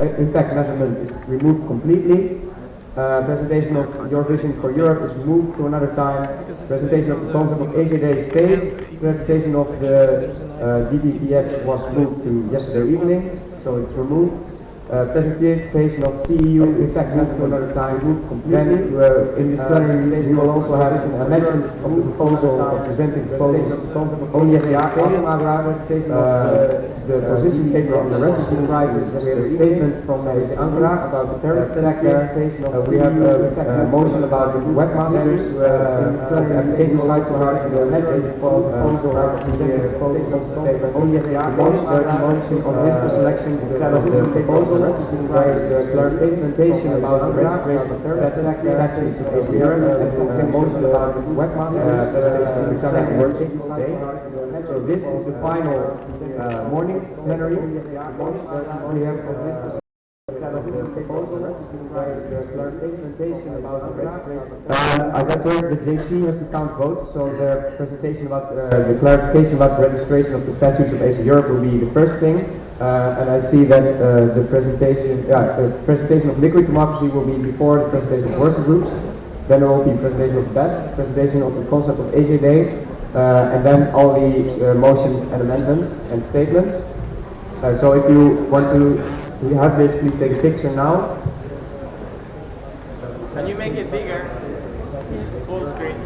impact measurement is removed completely. Presentation of Your Vision for Europe is moved to another time. Presentation of the concept of Asia Day stays. Presentation of the DBPS was moved to yesterday evening, so it's removed. Presentation of CEU is moved to another time. Then in this plenary we will also have an amendment of the proposal of presenting the proposal only as the position paper on the refugee crisis. We have a statement from Mr. Ankara about the terrorist attack there. We have a motion about the webmasters, application sites for the proposal statement only as the motion on visitor selection instead of the proposal. There is a clarification about the registration of terrorist actions in ACR and a motion about the webmasters which are not working today. So this is the final morning plenary. We have I just heard the JC has to count votes, so the presentation about the clarification about the registration of the statutes of Asia Europe will be the first thing. And I see that the presentation of liquid democracy will be before the presentation of working groups. Then there will be presentation of BEST, presentation of the concept of Asia Day, and then all the motions and amendments and statements. So if you want to have this, please take a picture now. Can you make it bigger? Full screen.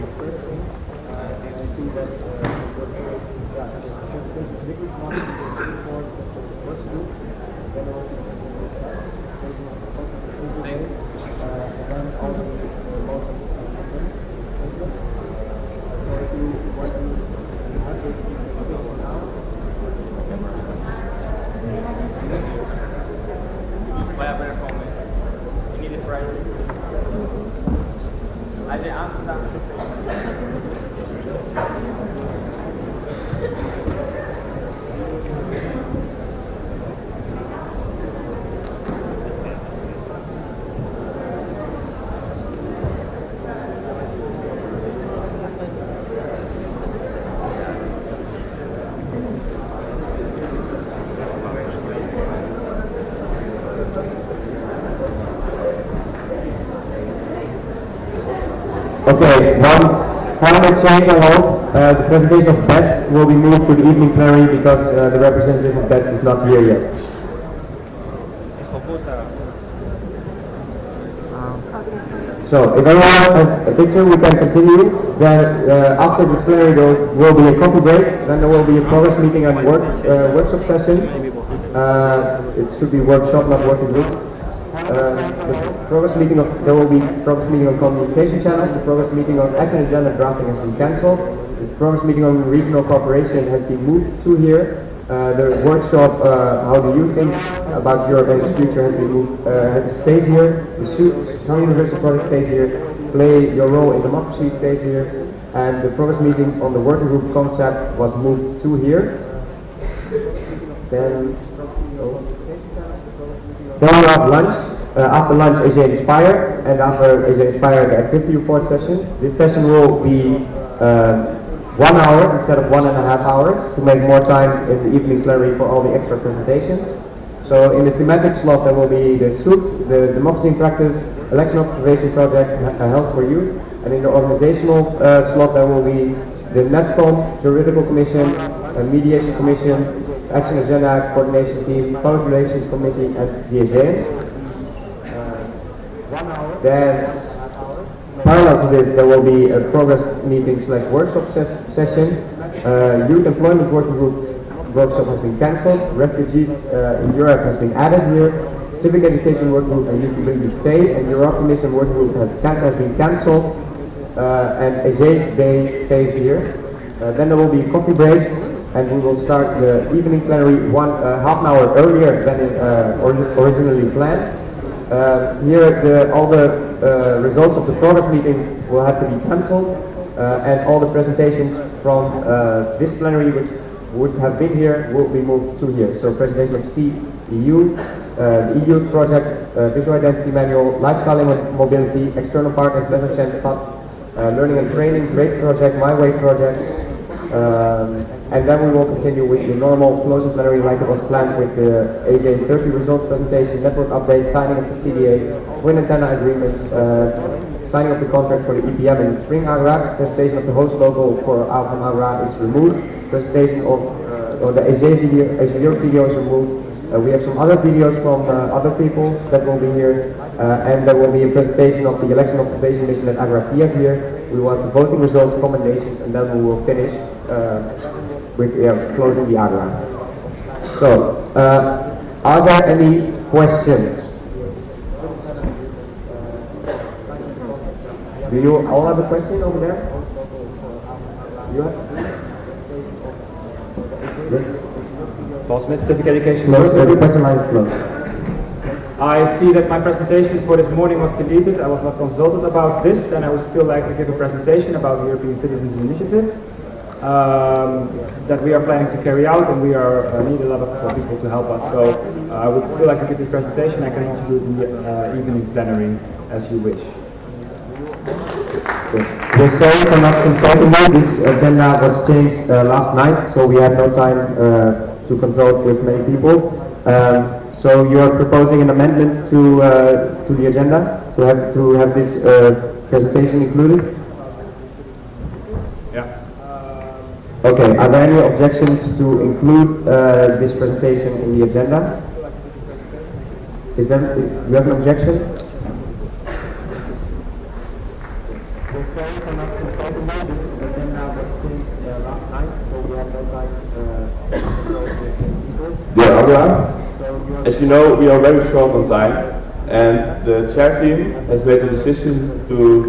Okay, one final change I hope. The presentation of BEST will be moved to the evening plenary because the representative of BEST is not here yet. So if everyone has a picture, we can continue. Then after this plenary there will be a coffee break. Then there will be a progress meeting and workshop session. It should be workshop, not working group. There will be progress meeting on communication channels. The progress meeting on action agenda drafting has been cancelled. The progress meeting on regional cooperation has been moved to here. The workshop, how do you think about Europe and its future, has been moved, stays here. The Sun Universal project stays here. Play your role in democracy stays here. And the progress meeting on the working group concept was moved to here. Then we have lunch. After lunch, Asia Inspire, and after Asia Inspire, the activity report session. This session will be 1 hour instead of 1.5 hours to make more time in the evening plenary for all the extra presentations. So in the thematic slot, there will be the SUT, the Democracy in Practice, Election Observation Project, Health for Youth, and in the organizational slot, there will be the NETCOM, Juridical Commission, Mediation Commission, Action Agenda Coordination Team, Public Relations Committee, and the ASEAN. Then, parallel to this, there will be a progress meeting / workshop session. Youth Employment Working Group workshop has been cancelled. Refugees in Europe has been added here. Civic Education Working Group and Youth Mobility stay. And Eurocommission Working Group has been cancelled. And Asia Day stays here. Then there will be a coffee break. And we will start the evening plenary half an hour earlier than originally planned. Here, all the results of the progress meeting will have to be cancelled, and all the presentations from this plenary, which would have been here, will be moved to here. So, presentation of CEU, the EU project, Visual Identity Manual, Lifestyle and Mobility, External Partners, Learning and Training, Great Project, My Way Project, And then we will continue with the normal closing plenary like it was planned with the AJ30 results presentation, network update, signing of the CDA, wind antenna agreements, signing of the contract for the EPM in Spring Agra, presentation of the host logo for Alphen Agra is removed, presentation of the AJ video is removed. We have some other videos from other people that will be here, and there will be a presentation of the election of the probation mission at Agra Kiev here. We will have the voting results, commendations, and then we will finish with closing the Agra. So, are there any questions? Do you all have a question over there? You have? Yes. Paul Smith, Civic Education. The question line is closed. I see that my presentation for this morning was deleted. I was not consulted about this, and I would still like to give a presentation about European Citizens Initiatives that we are planning to carry out, and we need a lot of people to help us. So I would still like to give this presentation. I can also do it in the evening plenary as you wish. We're sorry for not consulting you. This agenda was changed last night, so we had no time to consult with many people. So you are proposing an amendment to the agenda to have this presentation included? Yeah. Okay. Are there any objections to include this presentation in the agenda? Do you have an objection? Dear Agra, as you know, we are very short on time, and the chair team has made a decision to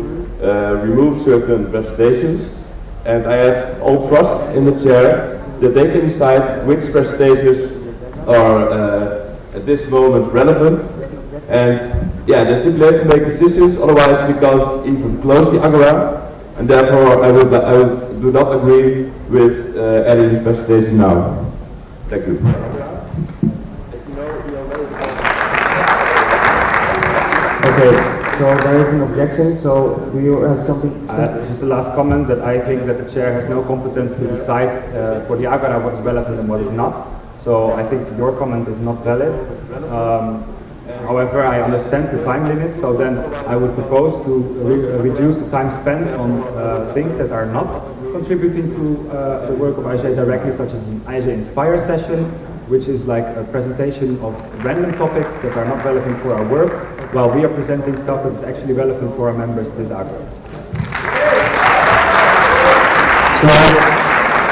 remove certain presentations, and I have all trust in the chair that they can decide which presentations are at this moment relevant, and yeah, they simply have to make decisions, otherwise we can't even close the Agora, and therefore I do not agree with adding this presentation now. Thank you. Okay, so there is an objection, so do you have something? Just the last comment that I think that the chair has no competence to decide for the Agora what is relevant and what is not. So I think your comment is not valid. However, I understand the time limit, so then I would propose to reduce the time spent on things that are not contributing to the work of IJ directly, such as the IJ Inspire session, which is like a presentation of random topics that are not relevant for our work, while we are presenting stuff that is actually relevant for our members this Agora. So,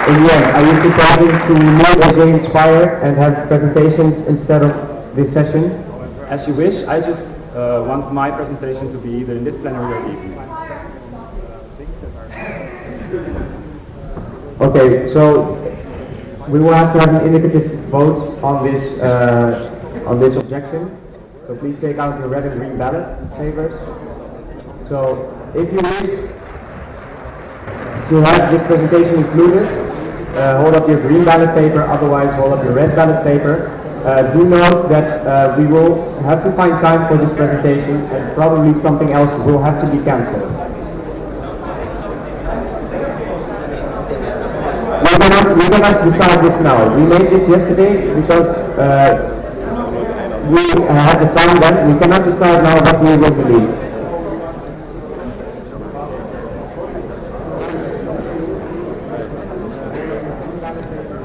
in the end, are you proposing to remove IJ Inspire and have presentations instead of this session? As you wish, I just want my presentation to be either in this plenary or evening. Okay, so we will have to have an indicative vote on this objection. So please take out your red and green ballot papers. So if you wish to have this presentation included, hold up your green ballot paper, otherwise hold up your red ballot paper. Do note that we will have to find time for this presentation, and probably something else will have to be cancelled. We cannot decide this now. We made this yesterday because we had the time then. We cannot decide now what we will delete.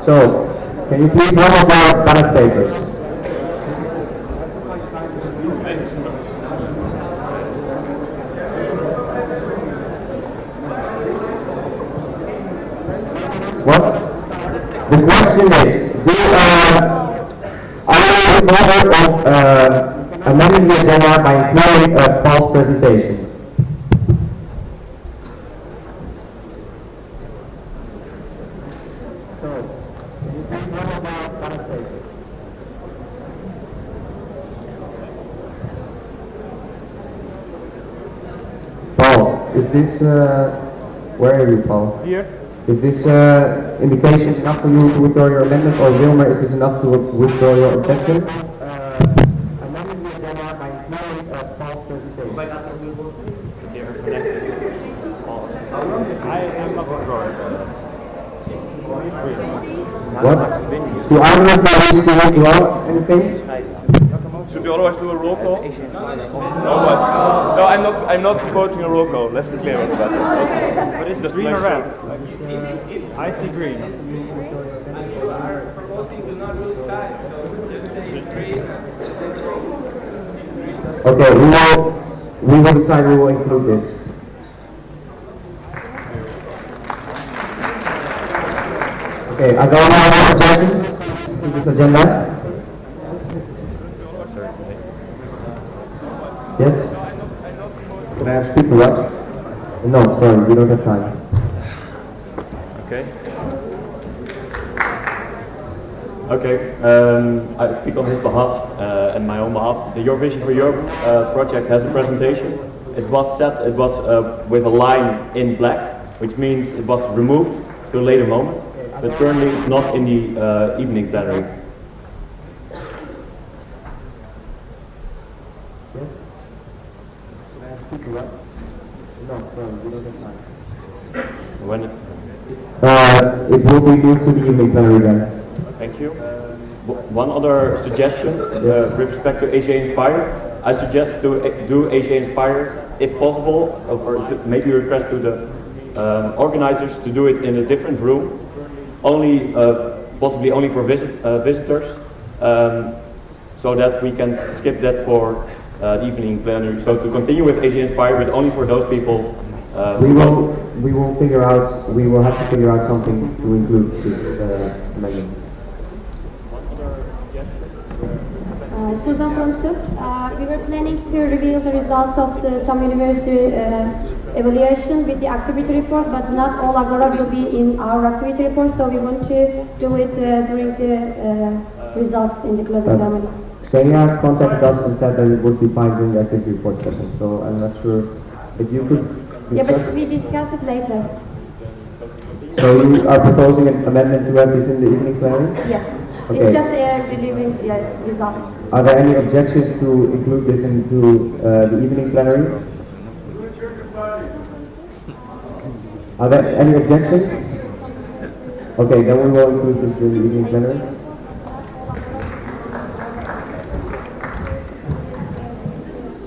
So, can you please hold up our ballot papers? What? The question is, are you in favor of amending the agenda by including Paul's presentation? Paul, is this, where are you, Paul? Here. Is this indication enough for you to withdraw your amendment, or Wilmer, is this enough to withdraw your objection? Amending the agenda by including Paul's presentation. I am not withdrawing. What? Do either of you wish to withdraw anything? Should we otherwise do a roll call? No, what? No, I'm not proposing a roll call. Let's be clear about that. But it's Just green make or sure. red? I see green. Okay, we will decide we will include this. Okay, are there any objections to this agenda? Yes? Can I have speaker what? No, sorry, we don't have time. Okay. Okay, I speak on his behalf and my own behalf. The Your Vision for Europe project has a presentation. It was set, it was with a line in black, which means it was removed to a later moment, but currently it's not in the evening plenary. No, sorry, we don't have time. When it, It will be moved to the evening plenary then. Thank you. One other suggestion with respect to AJ Inspire. I suggest to do AJ Inspire if possible, or maybe request to the organizers to do it in a different room, only possibly only for visitors, so that we can skip that for the evening plenary. So to continue with AJ Inspire, but only for those people. We will figure out. We will have to figure out something to include this amendment. Susan from SUT. We were planning to reveal the results of some university evaluation with the activity report, but not all Agora will be in our activity report, so we want to do it during the results in the closing ceremony. Xenia contacted us and said that it would be fine during the activity report session, so I'm not sure if you could Yeah, discuss. but we discuss it later. So you are proposing an amendment to have this in the evening plenary? Yes. Okay. It's just relieving results. Are there any objections to include this into the evening plenary? Are there any objections? Okay, then we will include this in the evening plenary.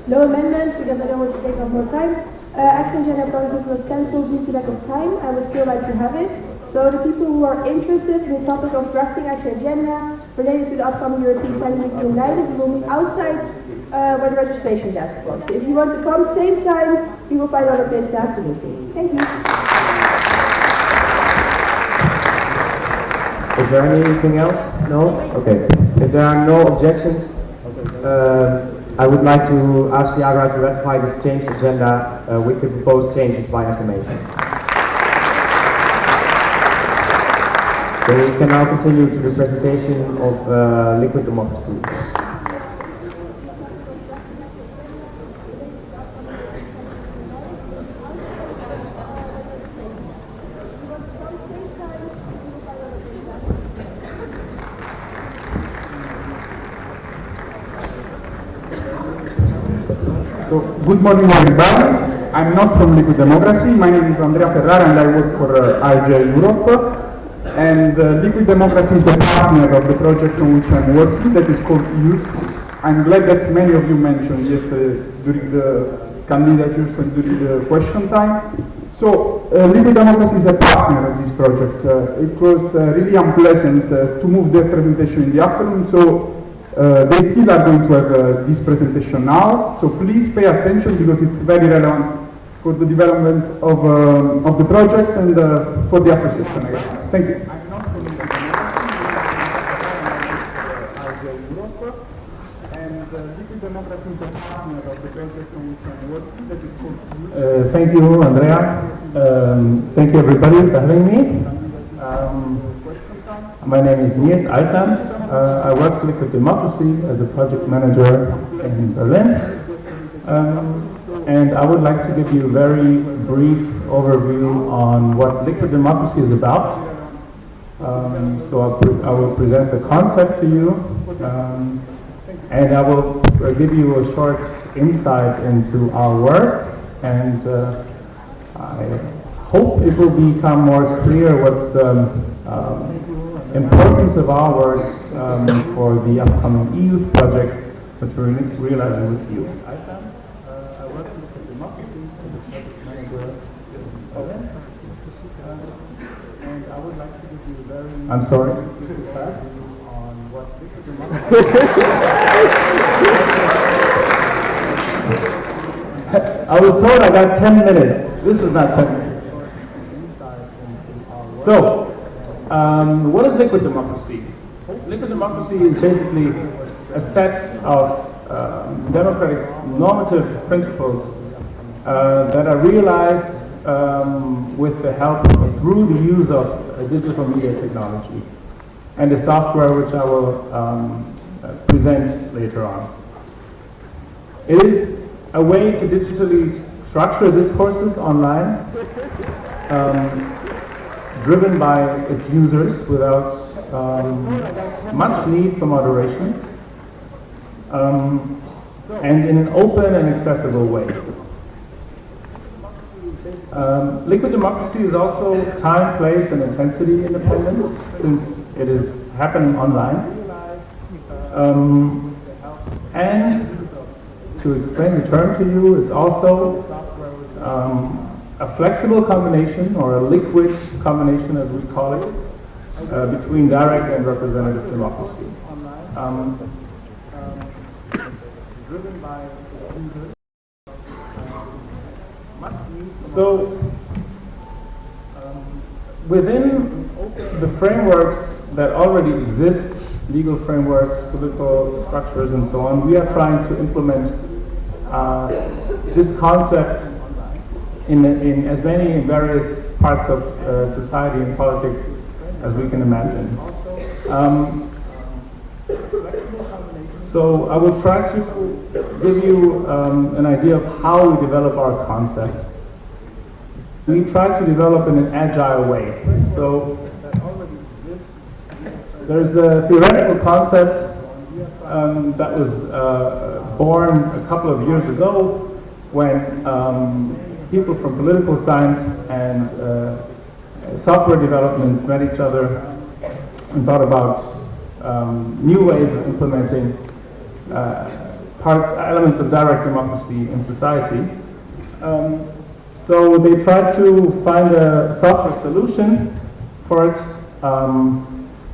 No amendment, because I don't want to take up more time. Action Agenda Project was cancelled due to lack of time. I would still like to have it. So the people who are interested in the topic of drafting Action Agenda related to the upcoming European Parliament meeting in Leiden, we will meet outside where the registration desk was. So if you want to come same time, we will find another place to have the meeting. Thank you. Is there anything else? No? Okay. If there are no objections, I would like to ask the Agora to ratify this changed agenda with the proposed changes by acclamation. So we can now continue to the presentation of liquid democracy. So, good morning everybody. I'm not from Liquid Democracy. My name is Andrea Ferrara and I work for IJ Europe. And Liquid Democracy is a partner of the project on which I'm working, that is called Youth. I'm glad that many of you mentioned yesterday during the candidatures and during the question time. So, Liquid Democracy is a partner of this project. It was really unpleasant to move the presentation in the afternoon, so they still are going to have this presentation now, so please pay attention because it's very relevant for the development of the project and for the association, I guess. Thank you. Thank you, Andrea. Thank you, everybody, for having me. My name is Nils Altland. I work for Liquid Democracy as a project manager in Berlin. And I would like to give you a very brief overview on what Liquid Democracy is about. So I will present the concept to you, and I will give you a short insight into our work, and I hope it will become more clear what's the importance of our work for the upcoming e-youth project that we're realizing with you. I work with Liquid Democracy as a project manager and I would like to give you a very I'm sorry. On what Liquid Democracy I was told I got 10 minutes. This was not 10 minutes. So, what is liquid democracy? Liquid democracy is basically a set of democratic normative principles that are realized with the help through the use of digital media technology and the software which I will present later on. It is a way to digitally structure discourses online, driven by its users without much need for moderation, and in an open and accessible way. Liquid democracy is also time, place, and intensity independent, since it is happening online. And to explain the term to you, it's also a flexible combination, or a liquid combination as we call it, between direct and representative democracy. So, within the frameworks that already exist, legal frameworks, political structures, and so on, we are trying to implement this concept in as many various parts of society and politics as we can imagine. So I will try to give you an idea of how we develop our concept. We try to develop in an agile way. So there's a theoretical concept that was born a couple of years ago when people from political science and software development met each other and thought about new ways of implementing elements of direct democracy in society. So they tried to find a software solution for it,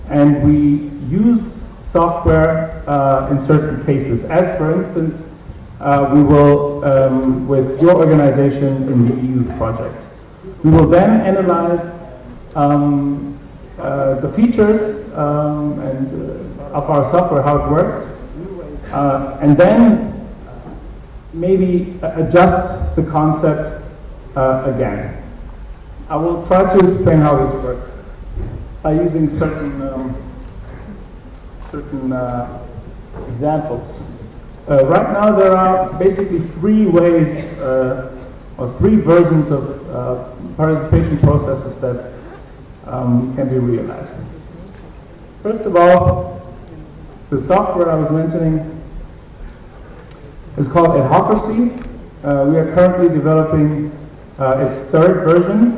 and we use software in certain cases. As for instance, we will, with your organization in the e-youth project, we will then analyze the features of our software, how it worked, and then maybe adjust the concept again. I will try to explain how this works by using certain examples. Right now there are basically three ways or three versions of participation processes that can be realized. First of all, the software I was mentioning is called Adhocracy. We are currently developing its third version,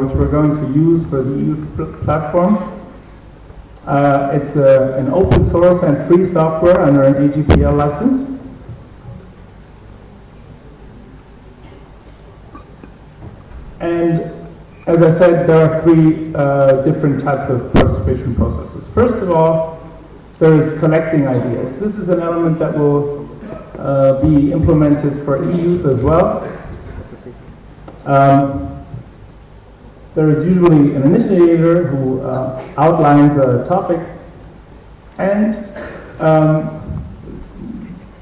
which we're going to use for the e-youth platform. It's an open source and free software under an AGPL license. And as I said, there are three different types of participation processes. First of all, there is collecting ideas. This is an element that will be implemented for e-youth as well. There is usually an initiator who outlines a topic, and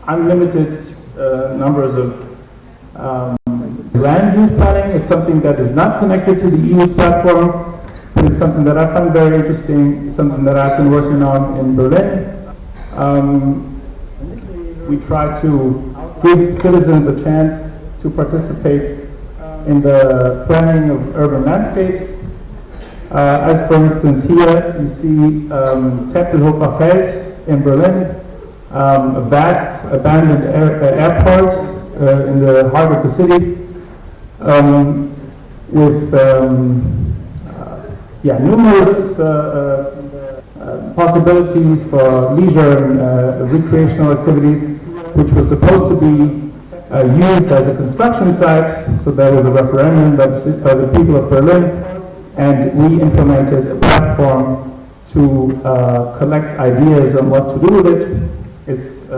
unlimited numbers of land use planning. It's something that is not connected to the e-youth platform, but it's something that I find very interesting, something that I've been working on in Berlin. We try to give citizens a chance to participate in the planning of urban landscapes. As for instance here, you see Tempelhofer Feld in Berlin, a vast abandoned airport in the heart of the city. with numerous possibilities for leisure and recreational activities, which was supposed to be used as a construction site. So there was a referendum by the people of Berlin, and we implemented a platform to collect ideas on what to do with it. It's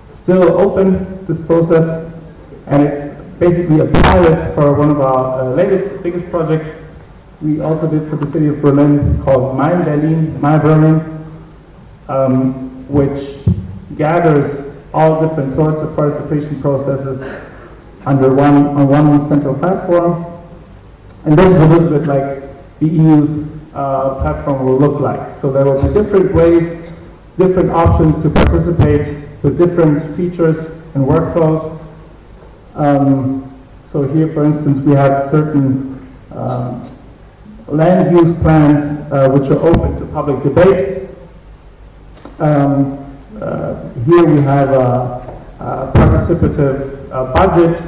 still open, this process, and it's basically a pilot for one of our biggest projects we also did for the city of Berlin called Mein Berlin, My Berlin, which gathers all different sorts of participation processes under one central platform. And this is a little bit like the EU's platform will look like. So there will be different ways, different options to participate with different features and workflows. So here, for instance, we have certain land use plans which are open to public debate. Here we have a participative budget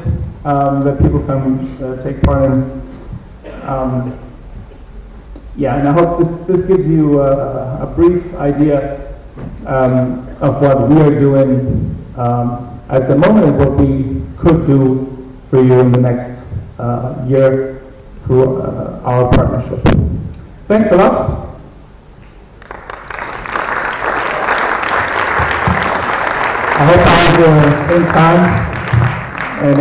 that people can take part in. And I hope this gives you a brief idea of what we are doing at the moment and what we could do for you in the next year through our partnership. Thanks a lot. I hope I was in time, and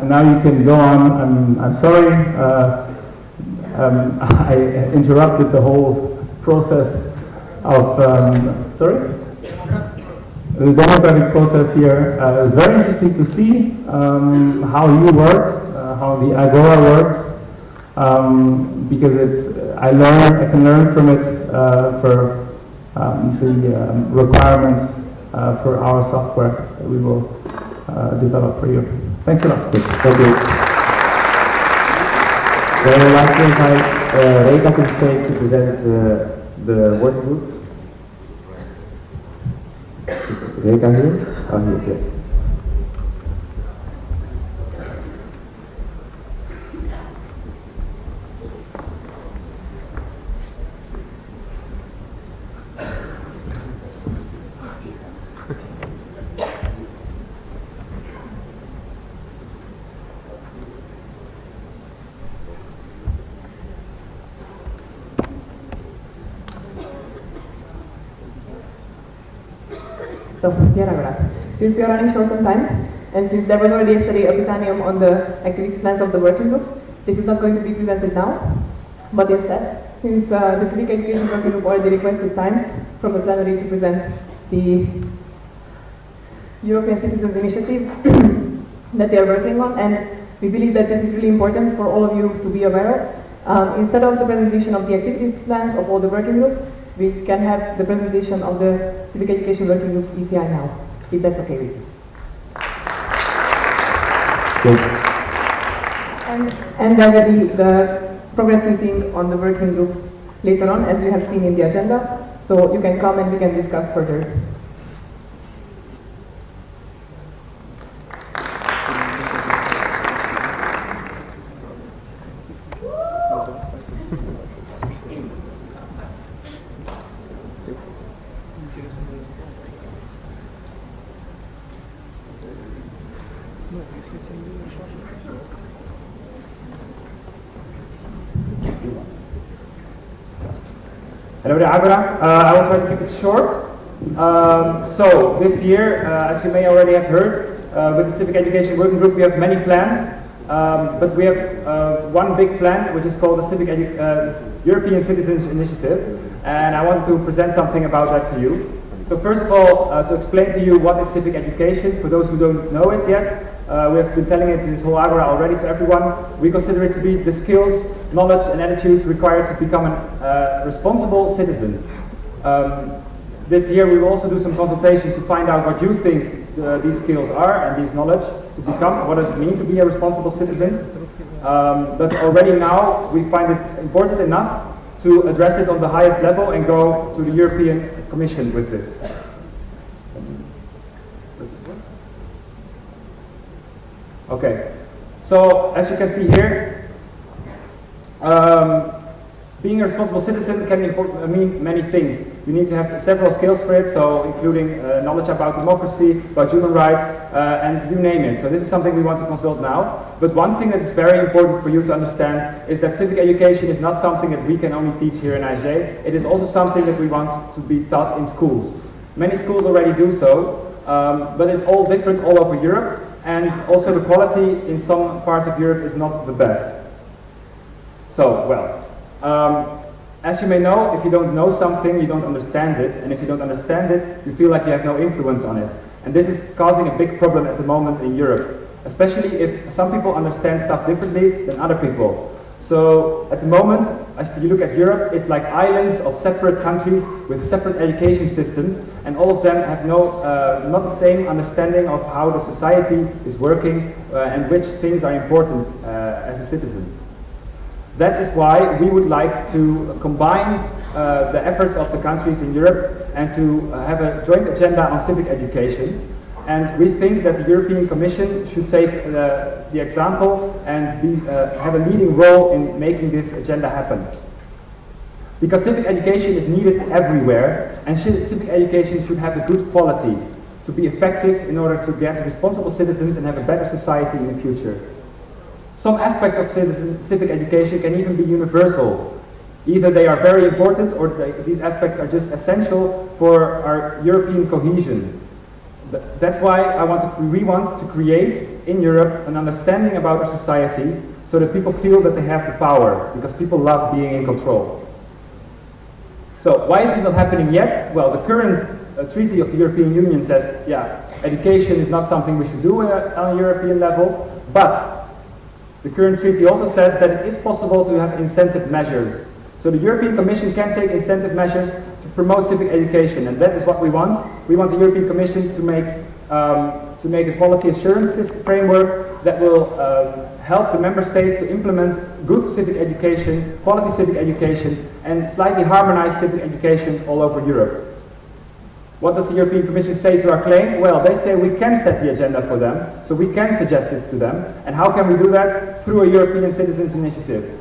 now you can go on. I'm sorry, I interrupted the whole process of, the democratic process here. It was very interesting to see how you work, how the Agora works, because I can learn from it for the requirements for our software that we will develop for you. Thanks a lot. Thank you. Then I'd like to invite Reka to the stage to present the working group. Reka here? Oh, here, yes. So here Agora. Since we are running short on time, and since there was already yesterday a Britannium on the activity plans of the working groups, this is not going to be presented now, but instead, since the Civic Education Working Group already requested time from the plenary to present the European Citizens Initiative that they are working on, and we believe that this is really important for all of you to be aware of. Instead of the presentation of the activity plans of all the working groups, we can have the presentation of the Civic Education Working Group's ECI now, if that's okay with you. And there will be the progress meeting on the working groups later on, as you have seen in the agenda, so you can come and we can discuss further. Hello there, Agora. I will try to keep it short. So this year, as you may already have heard, with the Civic Education Working Group, we have many plans, but we have one big plan, which is called the European Citizens Initiative, and I wanted to present something about that to you. So first of all, to explain to you what is civic education, for those who don't know it yet, we have been telling it this whole Agora already to everyone. We consider it to be the skills, knowledge and attitudes required to become a responsible citizen. This year we will also do some consultation to find out what you think these skills are and these knowledge to become, what does it mean to be a responsible citizen. But already now we find it important enough to address it on the highest level and go to the European Commission with this. Okay, So, as you can see here, being a responsible citizen can mean many things. You need to have several skills for it, so including knowledge about democracy, about human rights, and you name it. So this is something we want to consult now. But one thing that is very important for you to understand is that civic education is not something that we can only teach here in IJ. It is also something that we want to be taught in schools. Many schools already do so, but it's all different all over Europe, and also the quality in some parts of Europe is not the best. So, well, as you may know, if you don't know something, you don't understand it, and if you don't understand it, you feel like you have no influence on it. And this is causing a big problem at the moment in Europe, especially if some people understand stuff differently than other people. So, at the moment, if you look at Europe, it's like islands of separate countries with separate education systems, and all of them have not the same understanding of how the society is working and which things are important as a citizen. That is why we would like to combine the efforts of the countries in Europe and to have a joint agenda on civic education. And we think that the European Commission should take the example and have a leading role in making this agenda happen. Because civic education is needed everywhere, and civic education should have a good quality to be effective in order to get responsible citizens and have a better society in the future. Some aspects of civic education can even be universal. Either they are very important or these aspects are just essential for our European cohesion. That's why we want to create in Europe an understanding about our society so that people feel that they have the power, because people love being in control. So why is this not happening yet? Well, the current treaty of the European Union says, yeah, education is not something we should do on a European level, but the current treaty also says that it is possible to have incentive measures. So the European Commission can take incentive measures to promote civic education, and that is what we want. We want the European Commission to make a quality assurance framework that will help the member states to implement good civic education, quality civic education, and slightly harmonized civic education all over Europe. What does the European Commission say to our claim? Well, they say we can set the agenda for them, so we can suggest this to them. And how can we do that? Through a European Citizens Initiative.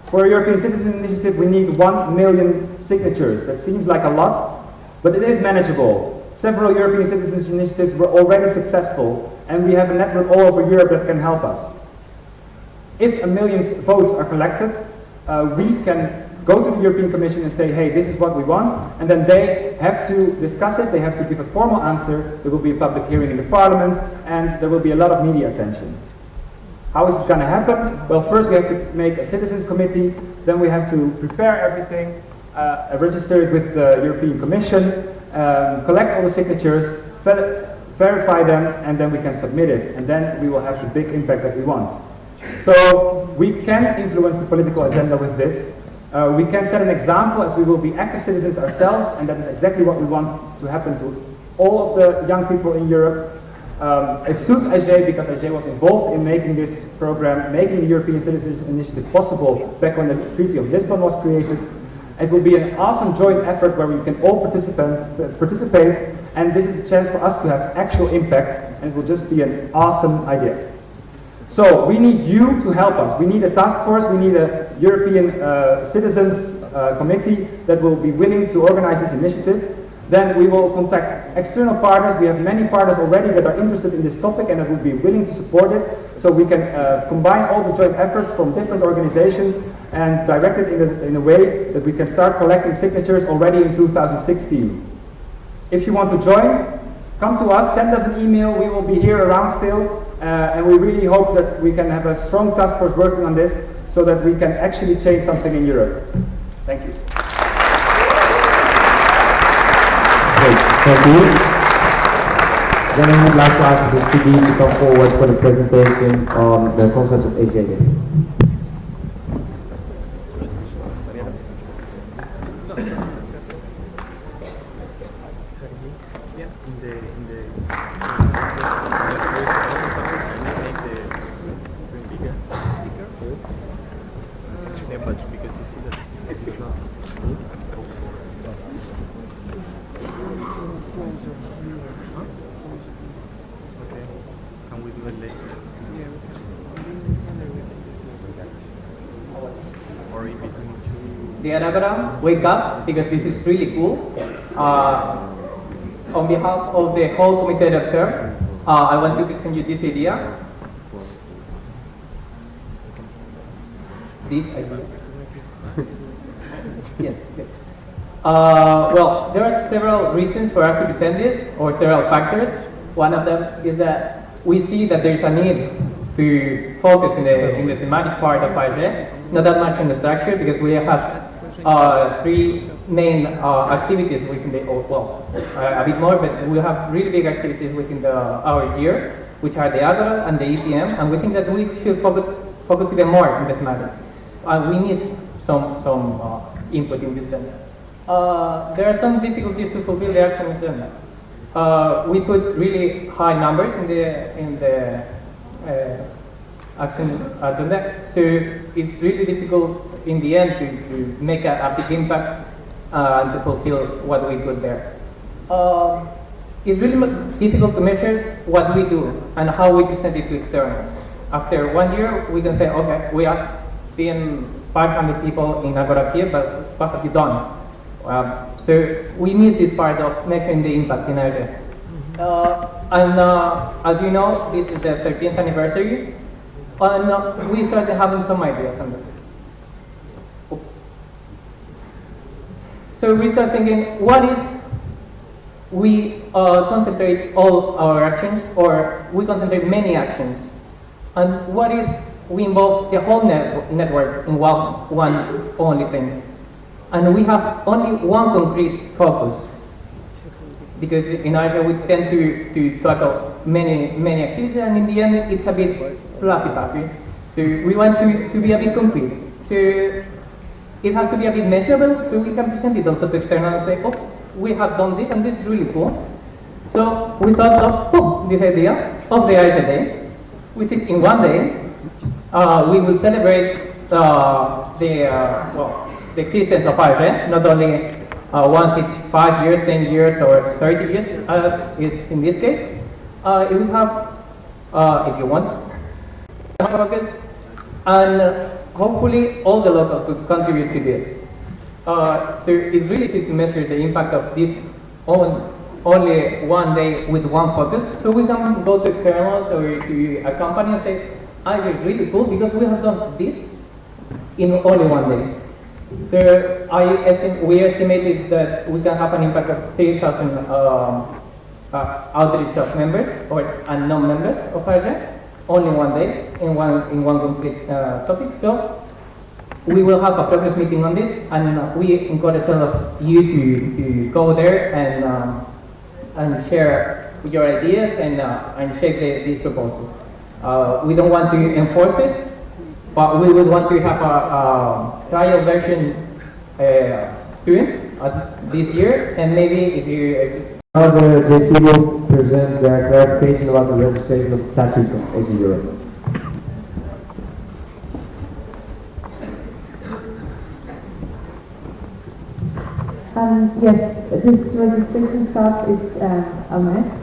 For a European Citizens Initiative, we need 1 million signatures. That seems like a lot, but it is manageable. Several European Citizens Initiatives were already successful, and we have a network all over Europe that can help us. If 1 million votes are collected, we can go to the European Commission and say, hey, this is what we want, and then they have to discuss it, they have to give a formal answer, there will be a public hearing in the Parliament, and there will be a lot of media attention. How is it going to happen? Well, first we have to make a citizens committee, then we have to prepare everything, register it with the European Commission, collect all the signatures, verify them, and then we can submit it, and then we will have the big impact that we want. So we can influence the political agenda with this. We can set an example, as we will be active citizens ourselves, and that is exactly what we want to happen to all of the young people in Europe. It suits IJ because IJ was involved in making this program, making the European Citizens Initiative possible back when the Treaty of Lisbon was created. It will be an awesome joint effort where we can all participate, and this is a chance for us to have actual impact, and it will just be an awesome idea. So we need you to help us. We need a task force, we need a European Citizens Committee that will be willing to organize this initiative. Then we will contact external partners. We have many partners already that are interested in this topic and that will be willing to support it. So we can combine all the joint efforts from different organizations and direct it in a way that we can start collecting signatures already in 2016. If you want to join, come to us, send us an email. We will be here around still. And we really hope that we can have a strong task force working on this so that we can actually change something in Europe. Thank you. Great, thank you. Then I would like to ask the CD to come forward for the presentation on the concept of AJJ. the Agora Wake Up, because this is really cool. On behalf of the whole Comité Directeur, I want to present you this idea. This idea. Yes. Good. Well, there are several reasons for us to present this, or several factors. One of them is that we see that there is a need to focus in the thematic part of AEG, not that much in the structure, because we have three main activities within the, a bit more, but we have really big activities within our year, which are the Agora and the ETM, and we think that we should focus even more in the thematic. We need some input in this sense. There are some difficulties to fulfill the action agenda. We put really high numbers in the action agenda, so it's really difficult in the end to make a big impact and to fulfill what we put there. It's really difficult to measure what we do and how we present it to externals. After 1 year, we can say, okay, we have been 500 people in Agora here, but what have you done? So we miss this part of measuring the impact in AEG. As you know, this is the 13th anniversary, and we started having some ideas on this. Oops. So we started thinking, what if we concentrate all our actions, or we concentrate many actions? And what if we involve the whole network in one only thing? And we have only one concrete focus. Because in AEG we tend to tackle many activities, and in the end it's a bit fluffy. So we want to be a bit concrete. So it has to be a bit measurable, so we can present it also to external and say, oh, we have done this and this is really cool. So we thought of this idea of the AEG Day, which is in 1 day. We will celebrate the existence of AEG, not only once it's 5 years, 10 years, or 30 years, as it's in this case. It will have, if you want, focus, and hopefully all the locals could contribute to this. So it's really easy to measure the impact of this only 1 day with one focus. So we can go to externals or to a company and say, AEG is really cool because we have done this in only 1 day. So we estimated that we can have an impact of 3,000 outreach of members and non-members of AEG, only 1 day in one complete topic. So we will have a progress meeting on this, and we encourage all of you to go there and share your ideas and shape this proposal. We don't want to enforce it, but we would want to have a trial version soon, this year, and maybe if you... Now the JC will present their clarification about the registration of the statutes of AEG Europe. Yes, this registration stuff is a mess.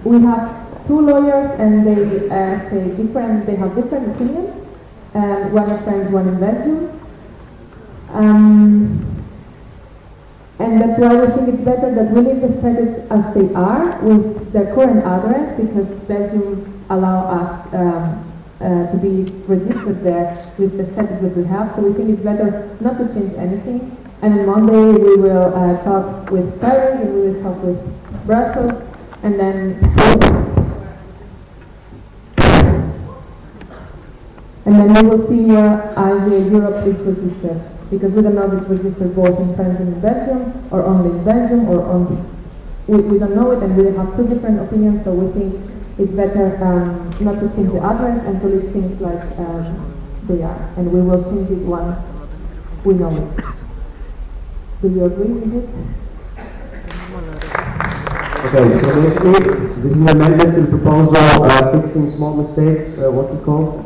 We have 2 lawyers, and they they have different opinions. One in France, one in Belgium. And that's why we think it's better that we leave the statutes as they are with their current address, because Belgium allow us to be registered there with the statutes that we have. So we think it's better not to change anything. And on Monday we will talk with Paris, and we will talk with Brussels, and then we will see where AEG Europe is registered, because we don't know if it's registered both in France and in Belgium, or only in Belgium, or only... We don't know it, and we have 2 different opinions, so we think it's better not to change the address and to leave things like they are. And we will change it once we know it. Do you agree with it? Okay, so basically, this is an amendment to the proposal fixing small mistakes, what's it called?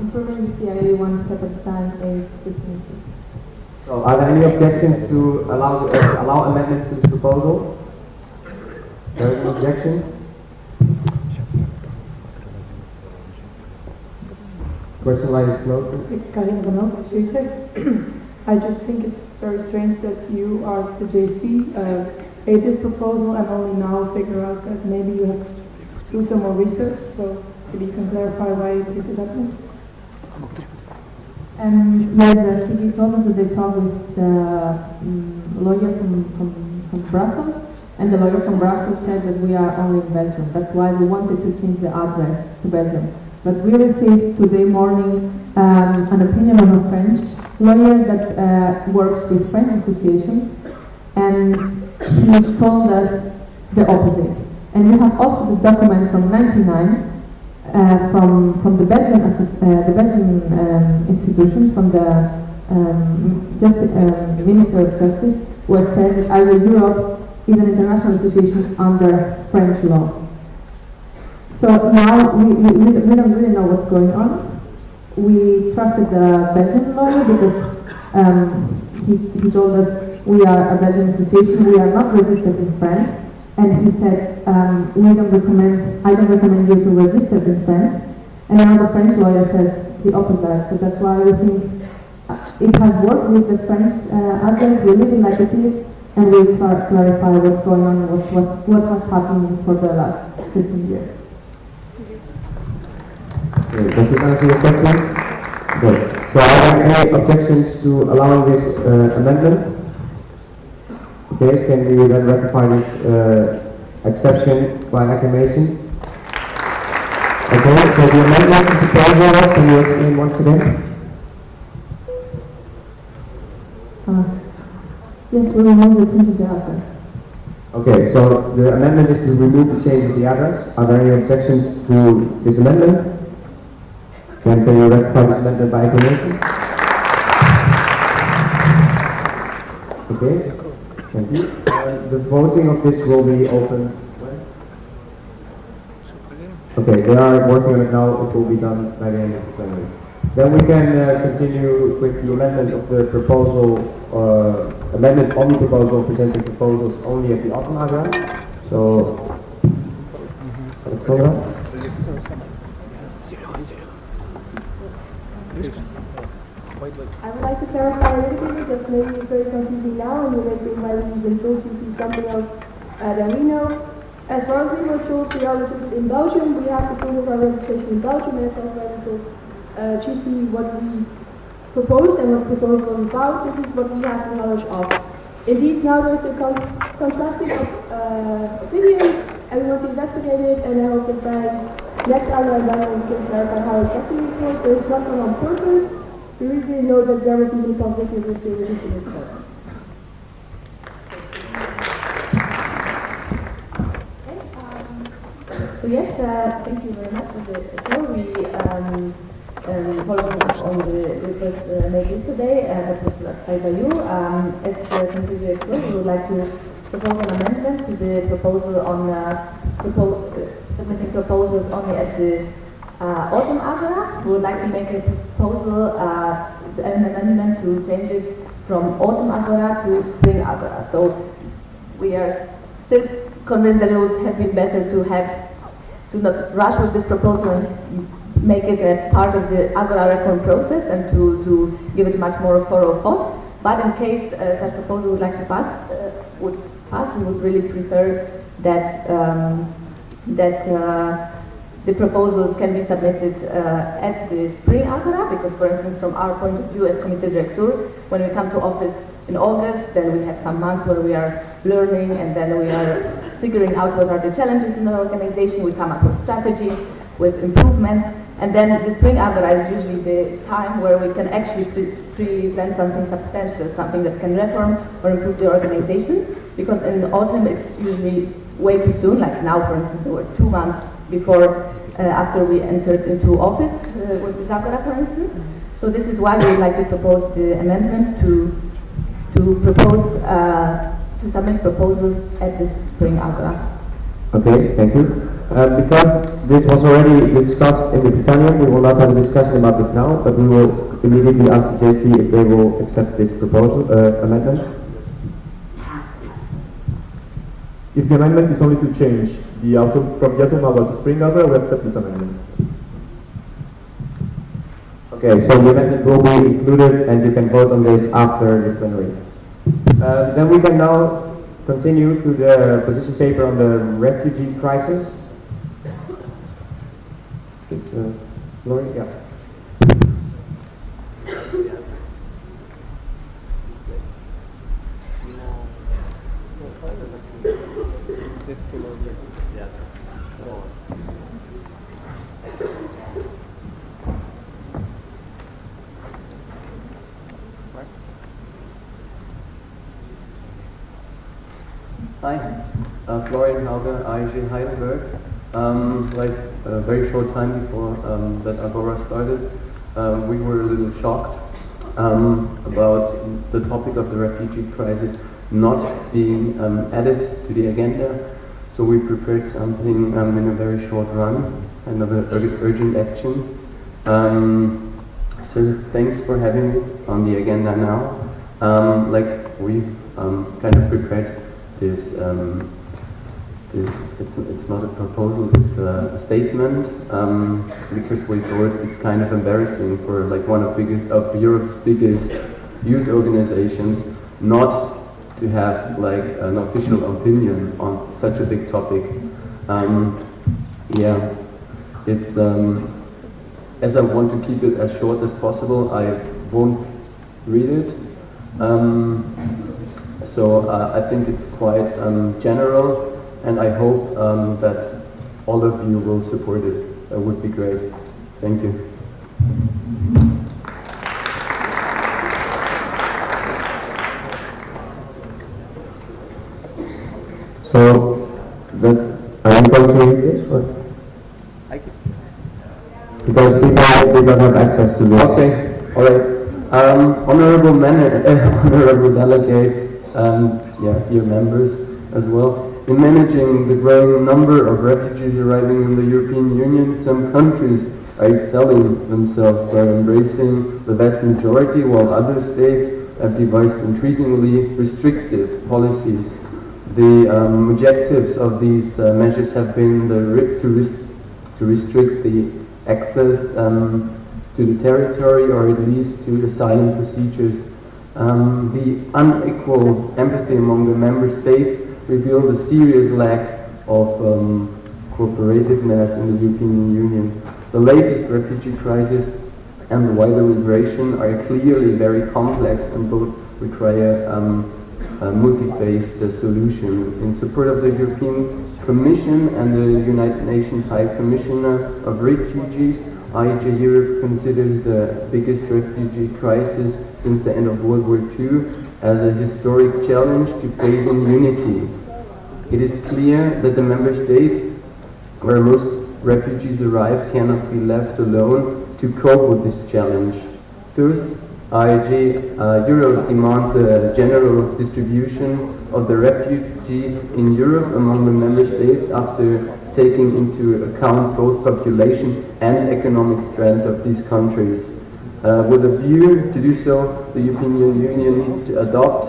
Improving the CIA one step at a time, fixing mistakes. So are there any objections to allow amendments to this proposal? There is an objection? Question line is closed. It's Karin van Hoven, Utrecht. I just think it's very strange that you asked the JC made this proposal and only now figure out that maybe you have to do some more research. So maybe you can clarify why this is happening. Yes, the city told us that they talked with the lawyer from Brussels, and the lawyer from Brussels said that we are only in Belgium. That's why we wanted to change the address to Belgium. But we received today morning an opinion of a French lawyer that works with French associations, and he told us the opposite. And we have also the document from '99 from the Belgian institutions, from the Minister of Justice, where it says that IJEU Europe is an international association under French law. So now we don't really know what's going on. We trusted the Belgian lawyer because he told us we are a Belgian association, we are not registered in France, and he said I don't recommend you to register in France. And now the French lawyer says the opposite. So that's why we think it has worked with the French address. We leave it like it is, and we try to clarify what's going on, what has happened for the last 15 years. Okay, does this answer your question? Good. So are there any objections to allowing this amendment? Okay, can we then ratify this exception by acclamation? Okay, so the amendment to the proposal, can you explain once again? Yes, we remove the change of the address. Okay, so the amendment is to remove the change of the address. Are there any objections to this amendment? Can you ratify this amendment by acclamation? Okay, thank you. The voting of this will be open. Okay, they are working on it now. It will be done by the end of the plenary. Then we can continue with the amendment of the proposal, amendment on the proposal, presenting proposals only at the Autumn Agra. So, Alexandra? I would like to clarify a little bit because maybe it's very confusing now and you may think why we've been told we see something else than we know. As far as we were told we are registered in Belgium, we have to prove of our registration in Belgium, and as far as we told GC what we proposed and what the proposal was about. This is what we have the knowledge of. Indeed, now there's a contrasting opinion, and we want to investigate it, and I hope that by next hour we can clarify how exactly it was. But it's not done on purpose. We really know that there was even public interest in releasing it first. So yes, thank you very much for the floor. We following up on the request made yesterday, that was by you. As concluded director, we would like to propose an amendment to the proposal on submitting proposals only at the Autumn Agora. We would like to make a proposal, an amendment to change it from Autumn Agora to Spring Agora. So we are still convinced that it would have been better to not rush with this proposal and make it a part of the Agora reform process and to give it much more thorough thought. But in case such proposal would like to pass, we would really prefer that the proposals can be submitted at the Spring Agora, because for instance from our point of view as Comité Directeur, when we come to office in August, then we have some months where we are learning and then we are figuring out what are the challenges in our organization, we come up with strategies, with improvements, and then the Spring Agora is usually the time where we can actually present something substantial, something that can reform or improve the organization, because in the autumn it's usually way too soon, like now for instance there were 2 months before, after we entered into office with the Agora for instance. So this is why we would like to propose the amendment to propose, to submit proposals at this Spring Agora. Okay, thank you. Because this was already discussed in the Britannium, we will not have a discussion about this now, but we will immediately ask the JC if they will accept this proposal, amendment. If the amendment is only to change the from the Autumn Agora to Spring Agora, we accept this amendment. Okay, so the amendment will be included and you can vote on this after the plenary. Then we can now continue to the position paper on the refugee crisis. Is Laurie? Yeah. Hi, Florian Hauger, ING Heidelberg. Like a very short time before that Agora started, we were a little shocked about the topic of the refugee crisis not being added to the agenda. So we prepared something in a very short run, kind of an urgent action. So thanks for having it on the agenda now. Like we kind of prepared this, it's not a proposal, it's a statement, because we thought it's kind of embarrassing for like one of Europe's biggest youth organizations not to have like an official opinion on such a big topic. Yeah, it's as I want to keep it as short as possible, I won't read it. So I think it's quite general, and I hope that all of you will support it. That would be great. Thank you. So, are you going to read this? Or? Because people have access to this. Okay, all right. Honorable delegates, dear members as well. In managing the growing number of refugees arriving in the European Union, some countries are excelling themselves by embracing the vast majority, while other states have devised increasingly restrictive policies. The objectives of these measures have been to restrict the access to the territory, or at least to asylum procedures. The unequal empathy among the member states revealed a serious lack of cooperativeness in the European Union. The latest refugee crisis and the wider migration are clearly very complex and both require a multi-phased solution. In support of the European Commission and the United Nations High Commissioner of Refugees, ING Europe considers the biggest refugee crisis since the end of World War II as a historic challenge to face in unity. It is clear that the member states where most refugees arrive cannot be left alone to cope with this challenge. Thus, ING Europe demands a general distribution of the refugees in Europe among the member states after taking into account both population and economic strength of these countries. With a view to do so, the European Union needs to adopt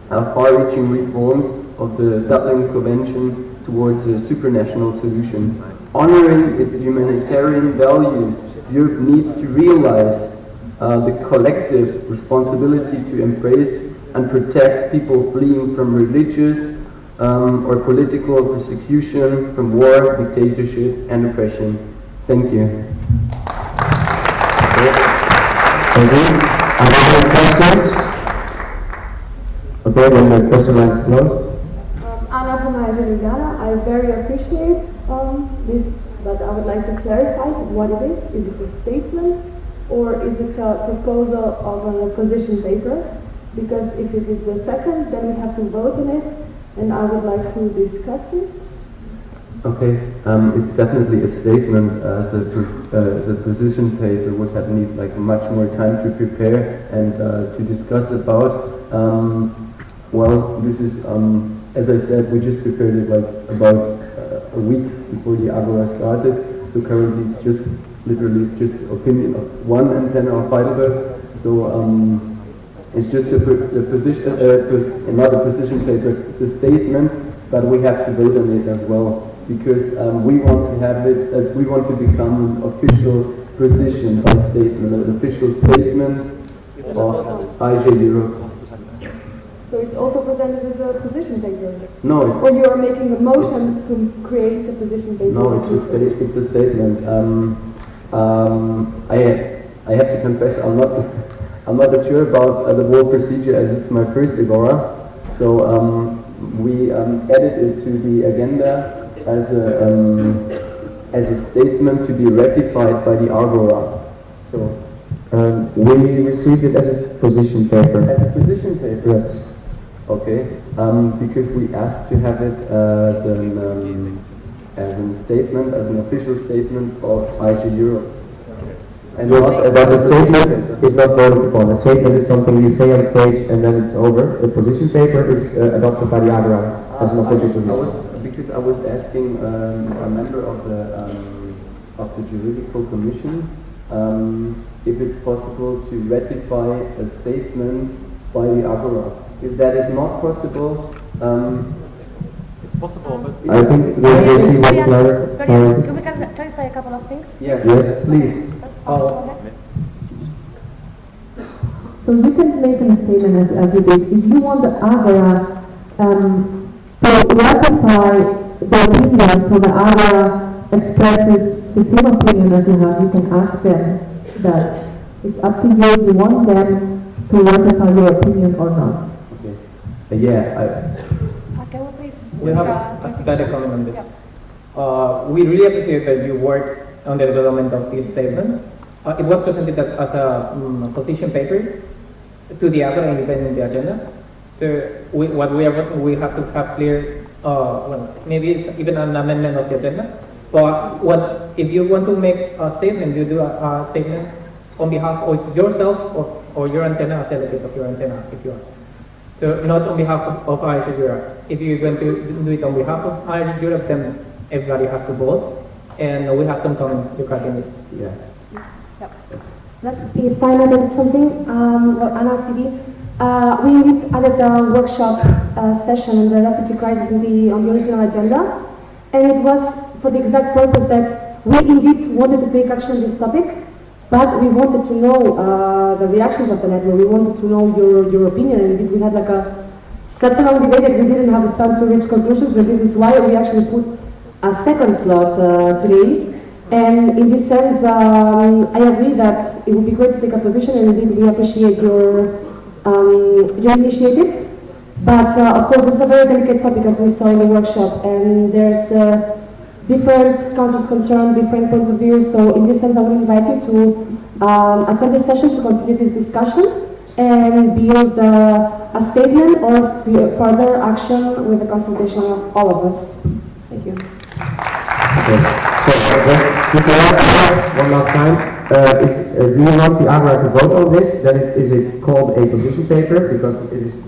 far-reaching reforms of the Dublin Convention towards a supranational solution. Honoring its humanitarian values, Europe needs to realize the collective responsibility to embrace and protect people fleeing from religious or political persecution, from war, dictatorship, and oppression. Thank you. Thank you. Any questions? Okay, then the question line is closed. Anna from Ljubljana. I very appreciate this, but I would like to clarify what it is. Is it a statement or is it a proposal of a position paper? Because if it is the second, then we have to vote on it, and I would like to discuss it. Okay, it's definitely a statement. As a position paper would have need like much more time to prepare and to discuss about. Well, this is as I said, we just prepared it like about a week before the Agora started. So currently it's just literally just opinion of one antenna of Heidelberg. So it's just a position, not a position paper. It's a statement, but we have to vote on it as well because we want to have it. We want to become an official position by statement, an official statement of IG Europe. So it's also presented as a position paper? No. Or you are making a motion to create a position paper? No, it's a statement. I have to confess, I'm not that sure about the whole procedure, as it's my first Agora. So we added it to the agenda as a statement to be ratified by the Agora. So we received it as a position paper. As a position paper? Yes. Okay. Because we asked to have it as a statement, as an official statement of IG Europe. And a statement is not voted upon. A statement is something you say on stage and then it's over. The position paper is adopted by the Agora as an official position. Because I was asking a member of the juridical commission if it's possible to ratify a statement by the Agora. If that is not possible, it's possible, but I think the JC will clarify. Can we clarify a couple of things? Yes, yes, please. So you can make a statement as you did. If you want the Agora to ratify the opinion, so the Agora expresses the same opinion as you have, you can ask them that. It's up to you if you want them to ratify your opinion or not. Okay. Yeah. Can we please? We have a comment on this. We really appreciate that you worked on the development of this statement. It was presented as a position paper to the Agora independent in the agenda. So we have to have clear, well, maybe it's even an amendment of the agenda. But if you want to make a statement, you do a statement on behalf of yourself or your antenna as delegate of your antenna, if you are. So not on behalf of IG Europe. If you're going to do it on behalf of IG Europe, then everybody has to vote. And we have some comments regarding this. Yeah. If I added something, Anna CD, we added a workshop session on the refugee crisis on the original agenda, and it was for the exact purpose that we indeed wanted to take action on this topic, but we wanted to know the reactions of the network. We wanted to know your opinion, and indeed we had such a long debate that we didn't have the time to reach conclusions. So this is why we actually put a second slot today. And in this sense, I agree that it would be great to take a position, and indeed we appreciate your initiative. But of course, this is a very delicate topic, as we saw in the workshop, and there's different countries concerned, different points of view. So in this sense, I would invite you to attend this session to continue this discussion and build a statement or further action with the consultation of all of us. Thank you. Okay. So just to clarify one last time, do you want the Agora to vote on this? Then is it called a position paper because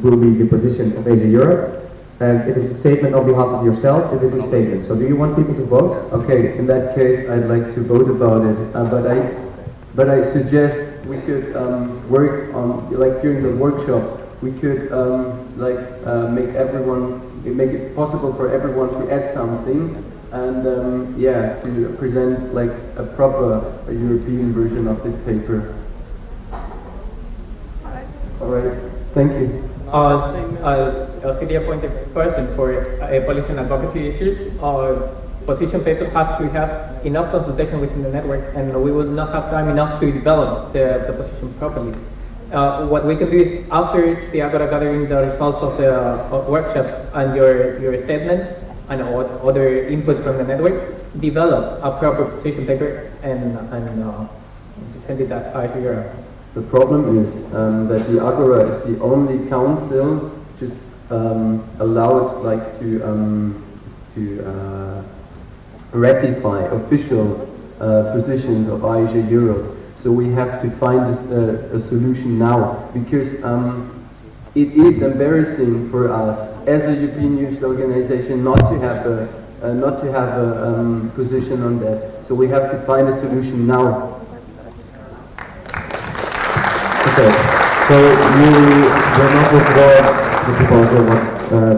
will be the position of Asia Europe, and it is a statement on behalf of yourself. It is a statement. So do you want people to vote? Okay. In that case, I'd like to vote about it. But I suggest we could work on, during the workshop, we could make it possible for everyone to add something. And to present a proper European version of this paper. All right. Thank you. As a city appointed person for policy and advocacy issues, our position papers have to have enough consultation within the network, and we will not have time enough to develop the position properly. What we can do is, after the Agora gathering the results of the workshops and your statement, and other inputs from the network, develop a proper position paper and send it as IG Europe. The problem is that the Agora is the only council just allowed to ratify official positions of IG Europe. So we have to find a solution now, because it is embarrassing for us as a European Youth Organization not to have a position on that. So we have to find a solution now. Okay. So you will not withdraw the proposal what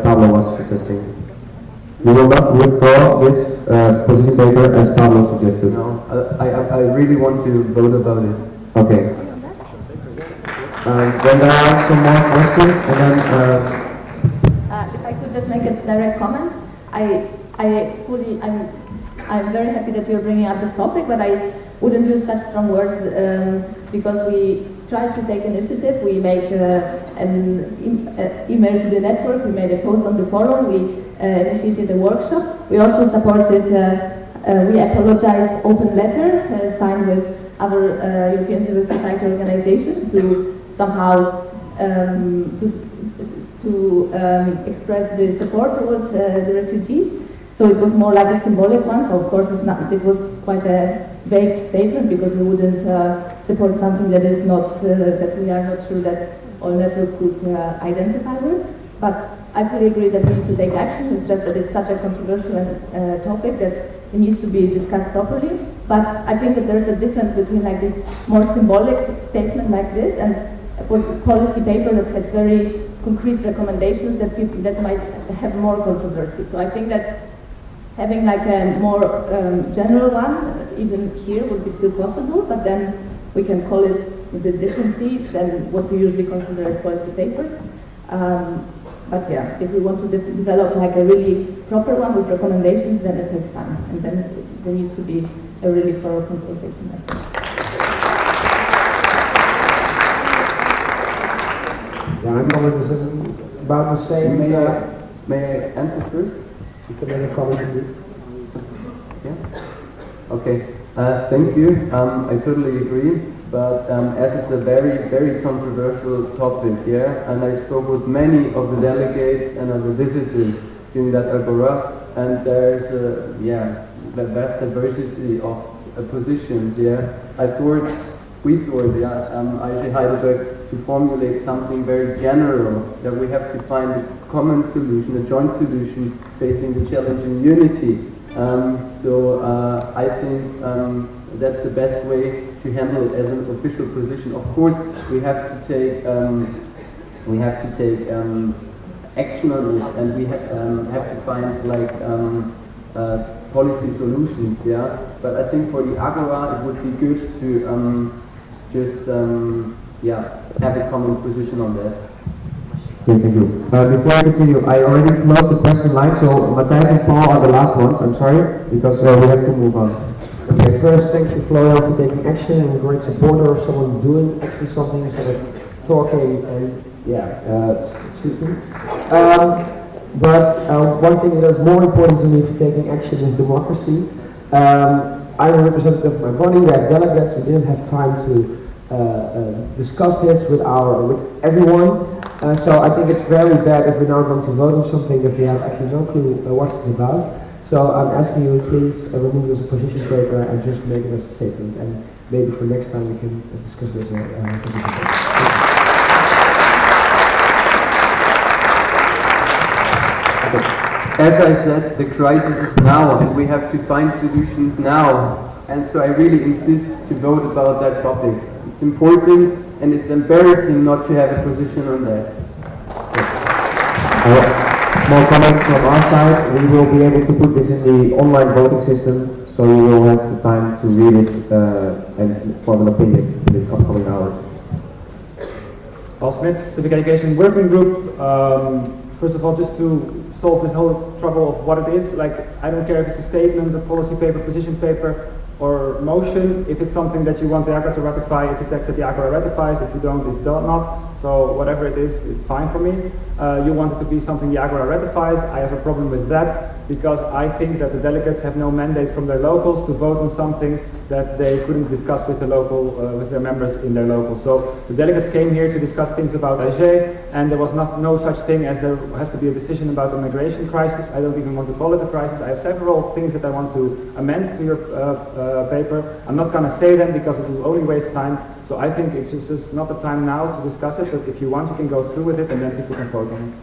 Pablo was suggesting. You will not withdraw this position paper as Pablo suggested? No, I really want to vote about it. Okay. Then there are some more questions, and then... If I could just make a direct comment, I'm very happy that you're bringing up this topic, but I wouldn't use such strong words because we tried to take initiative. We made an email to the network, we made a post on the forum, we initiated a workshop. We also supported, we apologize open letter signed with other European civil society organizations to somehow express the support towards the refugees. So it was more like a symbolic one. So of course it was quite a vague statement because we wouldn't support something that is not that we are not sure that all network could identify with. But I fully agree that we need to take action. It's just that it's such a controversial topic that it needs to be discussed properly. But I think that there's a difference between like this more symbolic statement like this and a policy paper that has very concrete recommendations that people that might have more controversy. So I think that having like a more general one, even here, would be still possible, but then we can call it a bit differently than what we usually consider as policy papers. But yeah, if we want to develop like a really proper one with recommendations, then it takes time, and then there needs to be a really thorough consultation. Yeah, my comment is about the same. May I answer first? You can make a comment on this. Yeah. Okay. Thank you. I totally agree. But as it's a very, very controversial topic, yeah, and I spoke with many of the delegates and of the visitors during that Agora, and there's a vast diversity of positions, yeah. We thought, IJ Heidelberg, to formulate something very general, that we have to find a common solution, a joint solution facing the challenge in unity. I think that's the best way to handle it as an official position. Of course, we have to take action on it, and we have to find policy solutions. Yeah, but I think for the Agora, it would be good to have a common position on that. Okay, thank you. Before I continue, I already closed the question line, so Matthijs and Paul are the last ones. I'm sorry, because we have to move on. Okay, first, thank you, Florian, for taking action and a great supporter of someone doing actually something instead of talking and speaking. But one thing that is more important to me for taking action is democracy. I'm a representative of my body. We have delegates. We didn't have time to discuss this with everyone. So I think it's very bad if we're now going to vote on something that we have actually no clue what it's about. So I'm asking you, please remove this position paper and just make it as a statement. And maybe for next time we can discuss this position paper. As I said, the crisis is now, and we have to find solutions now. And so I really insist to vote about that topic. It's important, and it's embarrassing not to have a position on that. More comments from our side. We will be able to put this in the online voting system, so you will have the time to read it and form an opinion in the upcoming hours. Paul Smits, Civic Education Working Group. First of all, just to solve this whole trouble of what it is, I don't care if it's a statement, a policy paper, position paper, or motion. If it's something that you want the Agora to ratify, it's a text that the Agora ratifies. If you don't, it's not. So whatever it is, it's fine for me. You want it to be something the Agora ratifies. I have a problem with that because I think that the delegates have no mandate from their locals to vote on something that they couldn't discuss with the local, with their members in their local. So the delegates came here to discuss things about AG, and there was no such thing as there has to be a decision about the migration crisis. I don't even want to call it a crisis. I have several things that I want to amend to your paper. I'm not going to say them because it will only waste time. So I think it's just not the time now to discuss it, but if you want, you can go through with it and then people can vote on it.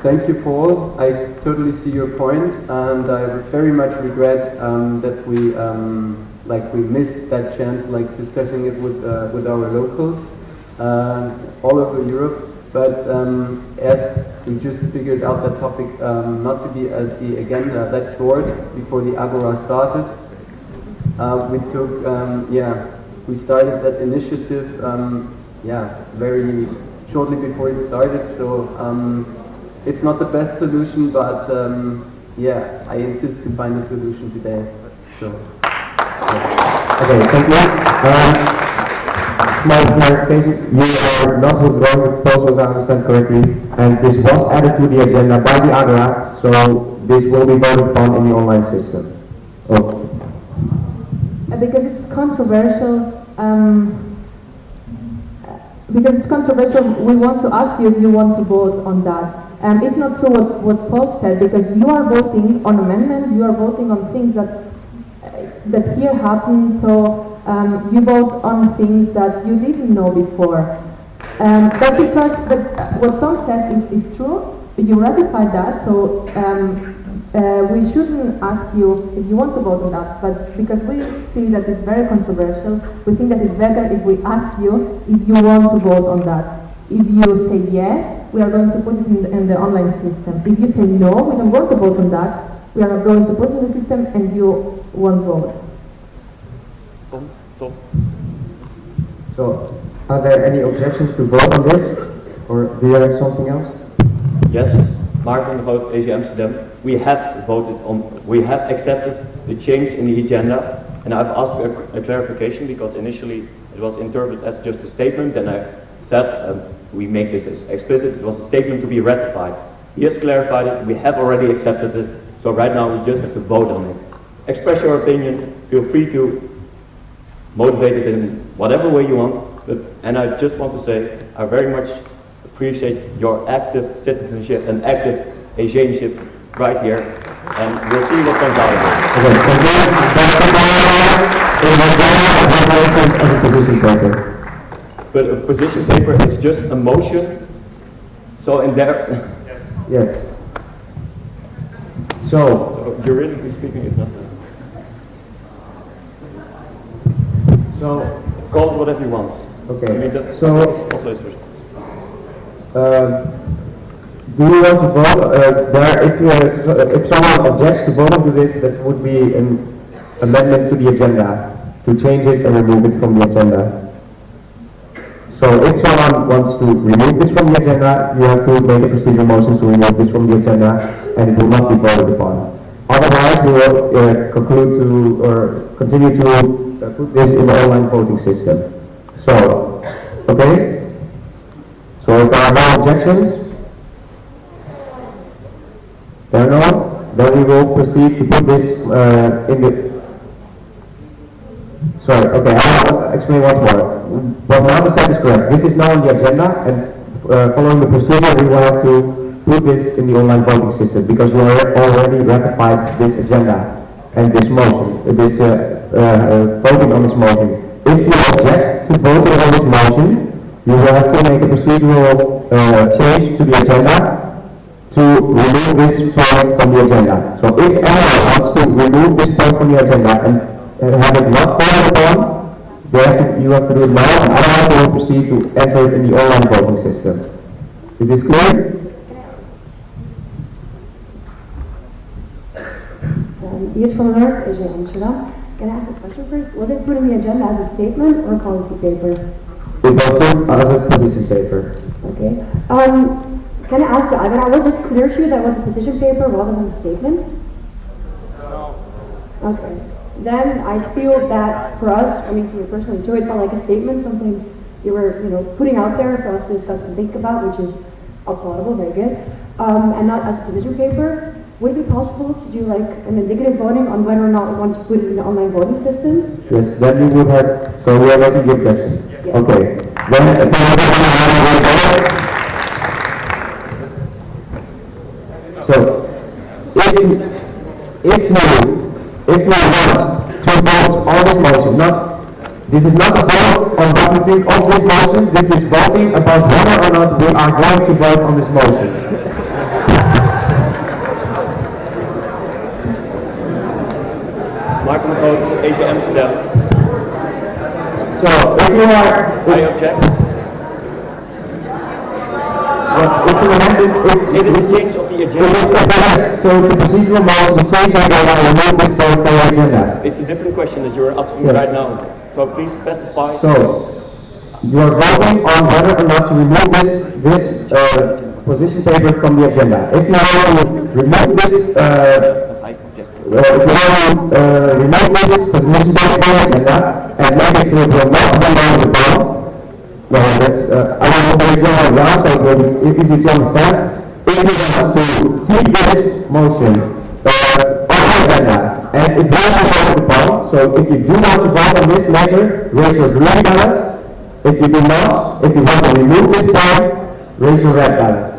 Thank you, Paul. I totally see your point, and I very much regret that we missed that chance, discussing it with our locals. all over Europe. But as we just figured out that topic not to be at the agenda that short before the Agora started, we started that initiative very shortly before it started. So it's not the best solution, but I insist to find a solution today. So. Okay, thank you. Small clarification, you are not withdrawing the proposal, if I understand correctly, and this was added to the agenda by the Agora, so this will be voted upon in the online system. Okay. Because it's controversial, we want to ask you if you want to vote on that. It's not true what Paul said, because you are voting on amendments, you are voting on things that here happen, so you vote on things that you didn't know before. But what Tom said is true, you ratified that, so we shouldn't ask you if you want to vote on that, but because we see that it's very controversial, we think that it's better if we ask you if you want to vote on that. If you say yes, we are going to put it in the online system. If you say no, we don't want to vote on that, we are not going to put it in the system and you won't vote. Tom? So, are there any objections to vote on this? Or do you have something else? Yes, Mark van der Goot, AG Amsterdam. We have accepted the change in the agenda, and I've asked a clarification because initially it was interpreted as just a statement, then I said we make this as explicit, it was a statement to be ratified. He has clarified it, we have already accepted it, so right now we just have to vote on it. Express your opinion, feel free to motivate it in whatever way you want, and I just want to say I very much appreciate your active citizenship and active Asianship right here, and we'll see what comes out of it. But a position paper is just a motion, so in there... Yes. So juridically speaking, it's not... So call it whatever you want. Okay. I mean, that's so also his response. Do you want to vote? If someone objects to voting to this, that would be an amendment to the agenda to change it and remove it from the agenda. So if someone wants to remove this from the agenda, you have to make a procedural motion to remove this from the agenda, and it will not be voted upon. Otherwise, we will continue to put this in the online voting system. So, okay? So if there are no objections, then we will proceed to put this in the... Sorry, okay, I'll explain once more. What Marta said is correct. This is now on the agenda, and following the procedure, we will have to put this in the online voting system, because we already ratified this agenda and this motion, voting on this motion. If you object to voting on this motion, you will have to make a procedural change to the agenda to remove this point from the agenda. So if anyone wants to remove this point from the agenda and have it not voted upon, you have to do it now, and otherwise we will proceed to enter it in the online voting system. Is this clear? Yves van der Werk, AG Amsterdam. Can I ask a question first? Was it put in the agenda as a statement or a policy paper? It was put as a position paper. Okay. Can I ask the Agora, was this clear to you that it was a position paper rather than a statement? No. Okay. Then I feel that for us, I mean for me personally too, it felt like a statement, something you were, putting out there for us to discuss and think about, which is applaudable, very good, and not as a position paper. Would it be possible to do like an indicative voting on whether or not we want to put it in the online voting system? Yes, then we would have, so we are making the objection. Yes. Okay. Then, so, if you want to vote on this motion, this is not a vote on what we think of this motion, this is voting about whether or not we are going to vote on this motion. Mark van der Goot, AG Amsterdam. So, if you are... I object. It's an amendment. It is a change of the agenda. So it's a procedural motion to change the agenda and remove this point from the agenda. It's a different question that you're asking Yes. right now. So please specify. So, you are voting on whether or not to remove this position paper from the agenda. If you want to remove this, remove this position paper from the agenda and make it so it will not be on the bottom, well, that's, I don't know if you're going around, so it will be easy to understand. If you want to keep this motion on the agenda, and it will not be on the bottom, so if you do want to vote on this later, raise your green ballot. If you do not, if you want to remove this point, raise your red ballot.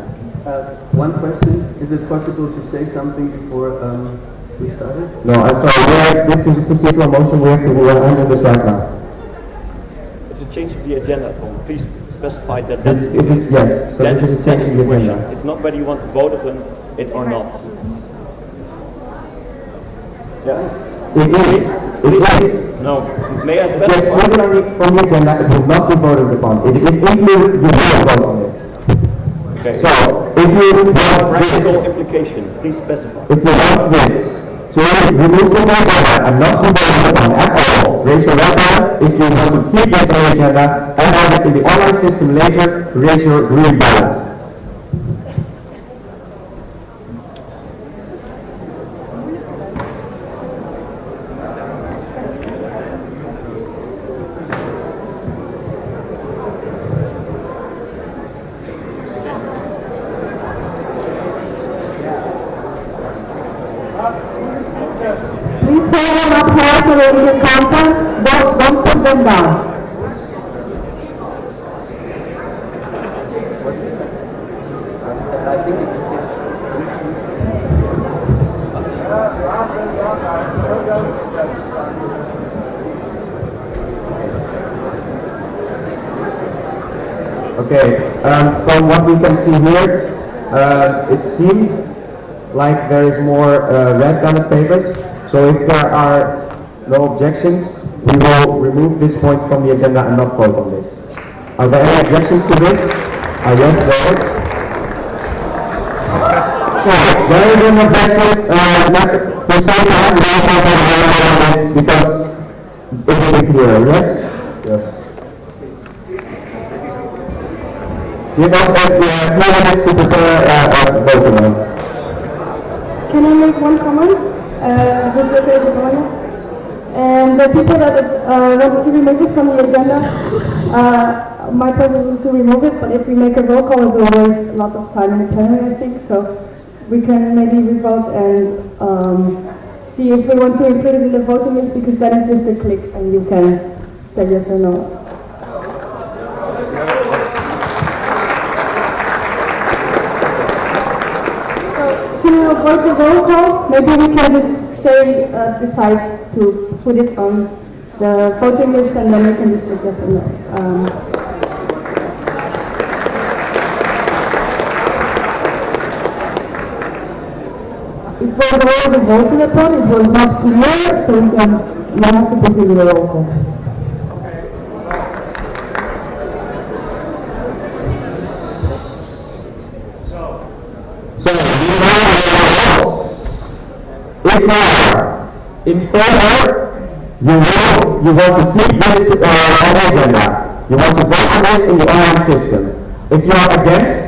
One question, is it possible to say something before we started? No, I'm sorry, this is a procedural motion, we have to handle this right now. It's a change of the agenda, Tom. Please specify that. Yes, so this is a change of the agenda. It's not whether you want to vote upon it or not. Yeah. It is. No. May I It's specify? taken from the agenda, it will not be voted upon. If it is included, you will vote on this. Okay. So, if you want Practical implication, please specify. If you want this to remove from the agenda and not be voted upon at all, raise your red ballot. If you want to keep this on the agenda and have it in the online system later, raise your green ballot. Please hold them up high so that we can count them. Don't put them down. Okay, from what we can see here, it seems like there is more red ballot papers. So if there are no objections, we will remove this point from the agenda and not vote on this. Are there any objections to this? Yes, there is. There is an objection. To some time, we will not vote on this because it will be clearer. Yes? Yes. You don't have 3 minutes to prepare a voting on. Can I make one comment? And the people that wanted to remove it from the agenda, my proposal is to remove it, but if we make a roll call, it will waste a lot of time in the plenary, I think, so we can maybe revote and see if we want to include it in the voting list, because then it's just a click and you can say yes or no. To avoid the roll call, maybe we can just say, decide to put it on the voting list and then we can just put yes or no. It was already voted upon, it was not clear, so we have to proceed with a roll call. If you are in favor, you want to keep this on the agenda. You want to vote on this in the online system. If you are against,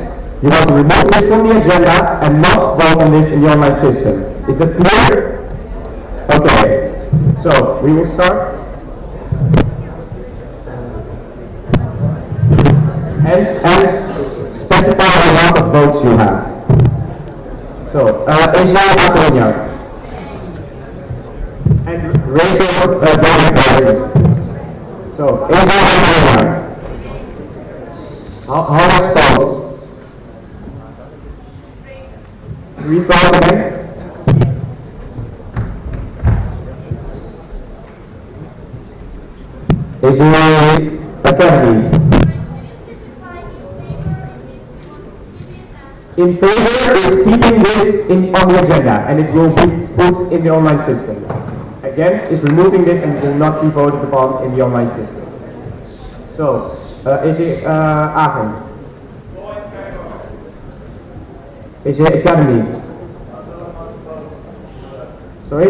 you want to remove this from the agenda and not vote on this in the online system. Is that clear? Okay. So, we will start. And specify the amount of votes you have. So, Asia Antonia. And raise your voting button. So, Asia Antonia. How much votes? 3,000 against? Asia Academy. In favor is keeping this on the agenda and it will be put in the online system. Against is removing this and it will not be voted upon in the online system. So, is it Aachen? AJ Academy. Sorry?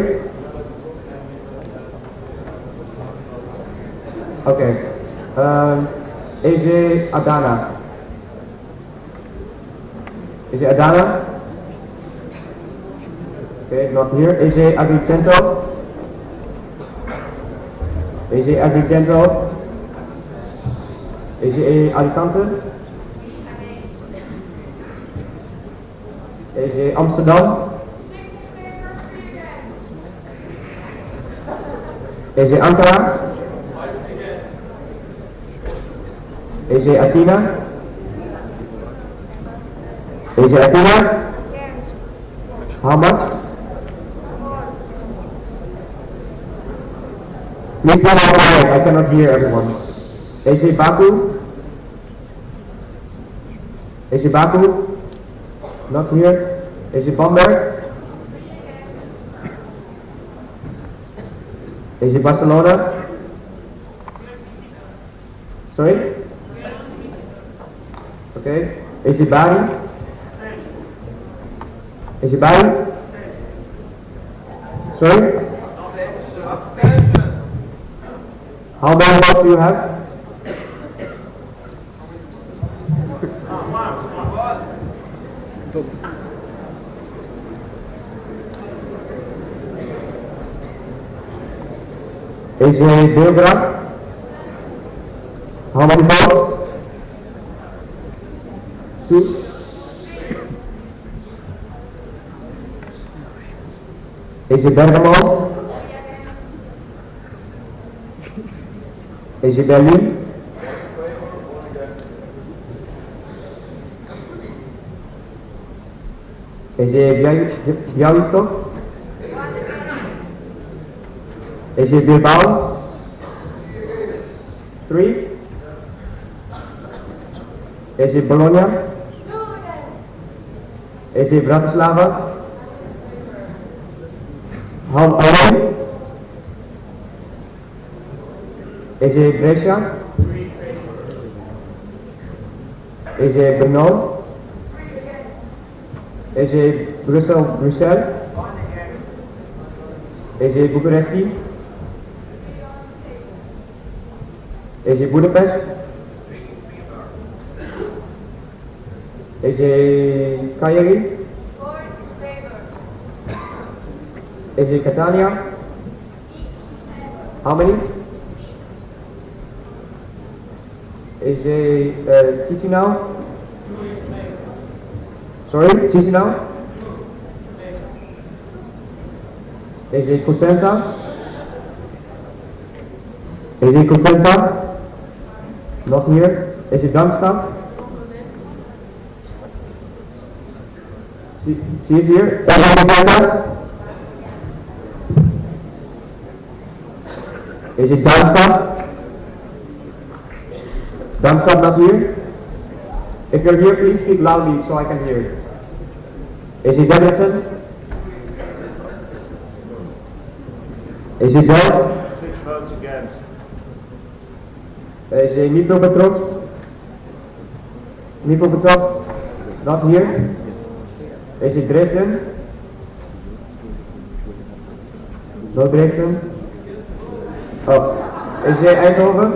Okay. AJ Adana. AJ Adana? Okay, not here. AJ Agrigento. AJ Agrigento. AJ Alicante. AJ Amsterdam. AJ Ankara. AJ Athena. AJ Athena. How much? Please be more quiet, I cannot hear everyone. AJ Baku. AJ Baku. Not here. AJ Bamberg. AJ Barcelona. Sorry? Okay. AJ Bari. AJ Bari. Sorry? How many votes do you have? AJ Belgrad. How many votes? 2. AJ Bergamo. AJ Berlin. AJ Białystok. AJ Bilbao. 3. AJ Bologna. AJ Bratislava. How many? AJ Brescia. AJ Brno. AJ Brussels. AJ Bucharesti. AJ Budapest. AJ Cagliari. AJ Catania. How many? AJ Chisinau. Sorry, Chisinau. AJ Cosenza. AJ Cosenza. Not here. AJ Darmstadt. She is here. AJ Cosenza. AJ Darmstadt. Darmstadt not here. If you're here, please speak loudly so I can hear. AJ Debrecen. AJ Del. 6 votes against. AJ Dnipropetrovsk. Dnipropetrovsk. Not here. AJ Dresden. No Dresden. Oh. AJ Eindhoven.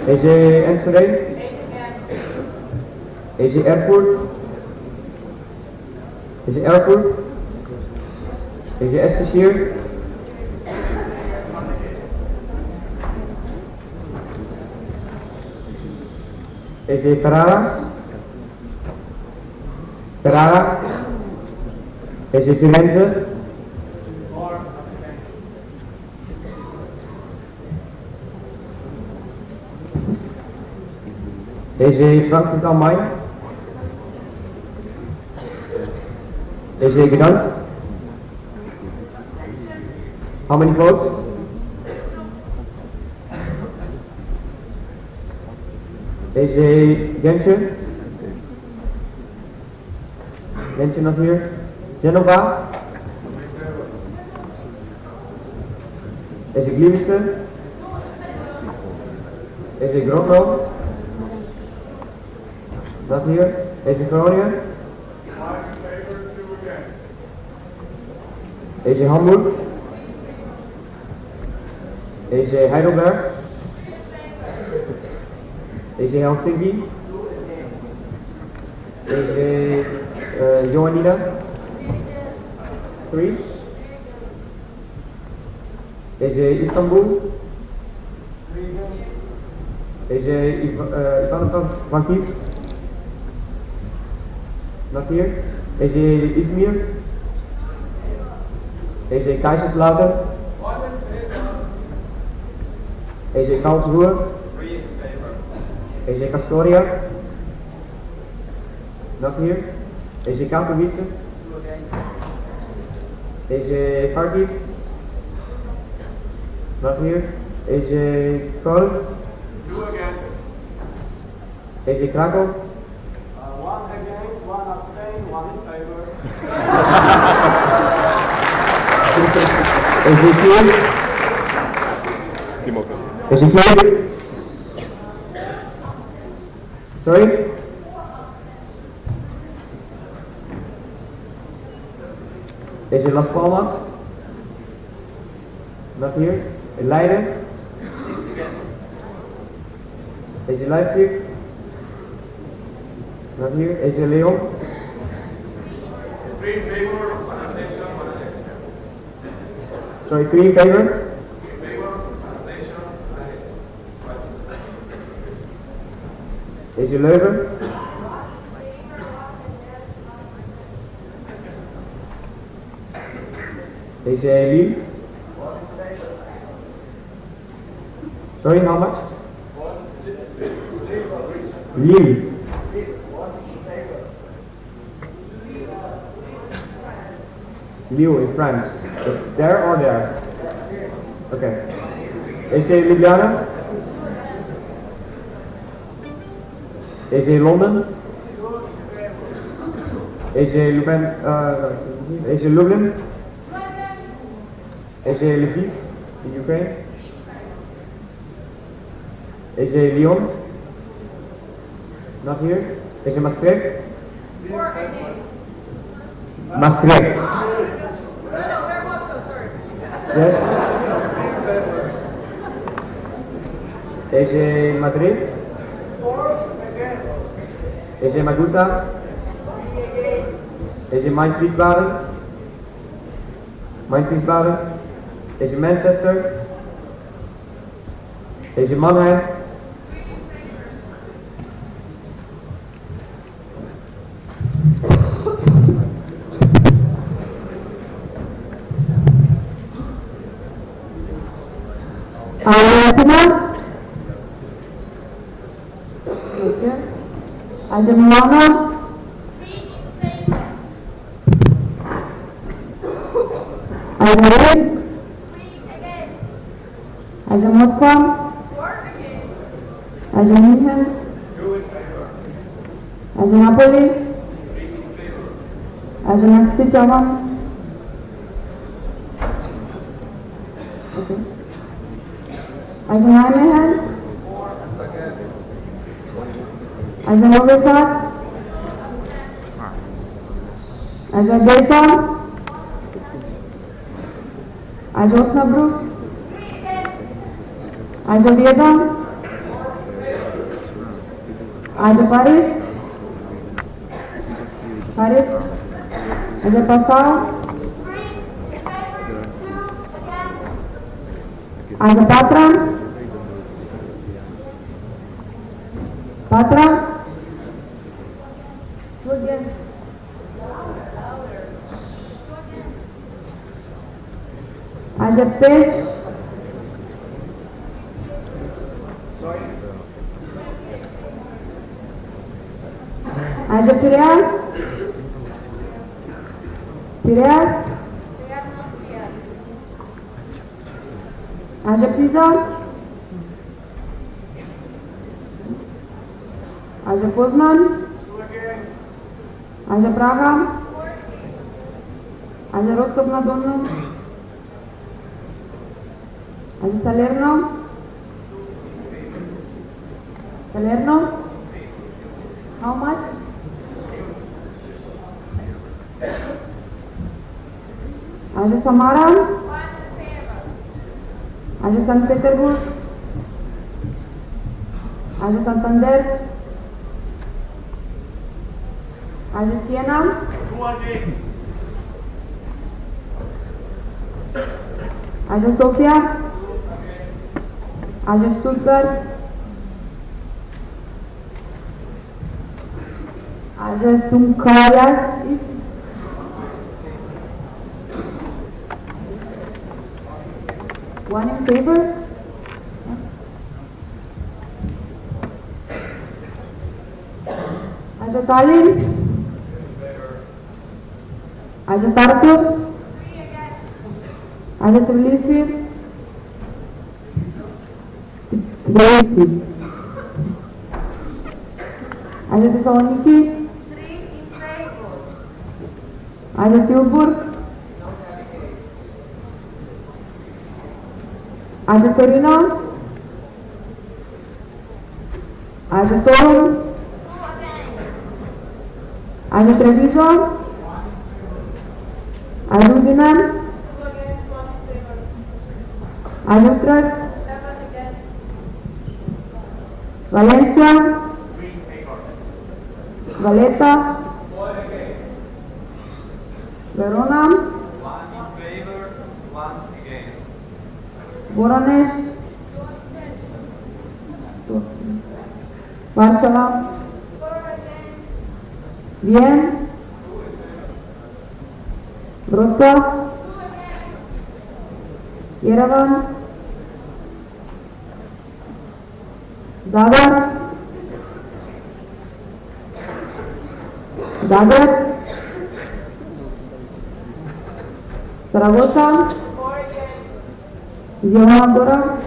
AJ Enschede. AJ Erfurt. AJ Erfurt. AJ Eskişehir. AJ Ferrara. AJ Firenze. AJ Frankfurt am Main. AJ Gdansk. How many votes? AJ Genshin. Genshin not here. Genova. AJ Gliwice. AJ Grodno. Not here. AJ Groningen. AJ Hamburg. AJ Heidelberg. AJ Helsinki. AJ Ioannina. 3. AJ Istanbul. AJ Ivano-Frankivsk. Not here. AJ Izmir. AJ Kaiserslautern. AJ Karlsruhe. AJ Kastoria. Not here. AJ Katowice. AJ Kharkiv. Not here. AJ Köln. AJ Krakow. One against, one abstain, one in favor. AJ Kiev. AJ Kiev. Sorry? AJ Las Palmas. Not here. Leiden. AJ Leipzig. Not here. AJ Leon. 3 in favor, 1 abstention, 1 against. Sorry, 3 in favor. 3 in favor, 1 abstention, 1 against. AJ Leuven. AJ Lille. Sorry, how much? Lille. Lille in France. It's there or there? Okay. AJ Ljubljana. AJ London. AJ Lublin. AJ Lublin. AJ Lviv in Ukraine. AJ Lyon. Not here. AJ Maastricht. Maastricht. Yes. AJ Madrid. AJ Magusa. AJ Mainz Wiesbaden. Mainz Wiesbaden. AJ Manchester. AJ Mannheim. Argentina. AJ Milano. AJ Lviv. AJ Moscow. AJ München. AJ Napoli. AJ Mexico. Okay. AJ Nijmegen. AJ Novi Sad. AJ Dayton. AJ Osnabrück. AJ Wiedeń. AJ Paris. Paris. AJ Passau. AJ Patra. Patra. AJ Pech. AJ Piraeus. Piraeus. AJ Pisa. AJ Poznan. AJ Praha. AJ Rostov-na-Donu. AJ Salerno. Salerno. How much? Aja Samara? Aja St. Petersburg? Aja Santander? Aja Siena? Aja Sofia? Aja Stuttgart? Aja Sumkaya? One in favor? Aja Tallinn? Aja Tartu? Aja Tbilisi? Aja Thessaloniki? Aja Tilburg? Aja Torino? Aja Torun? Aja Treviso? Aja Udine? Aja Utrecht? Valencia? Valletta? Verona? Voronezh? Warsaw? Wien? Wrocław? Yerevan? Zadar? Zagreb? Zaragoza? Zelena Gora?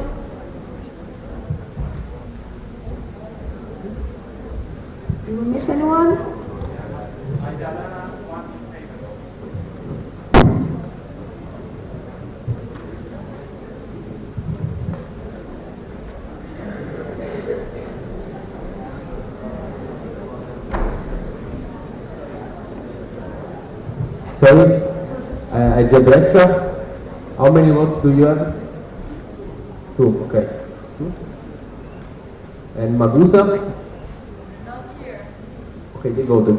Did we miss anyone? Sorry, Algebresca. How many votes do you have? 2, okay. And Magusa? Not here. Okay, they voted.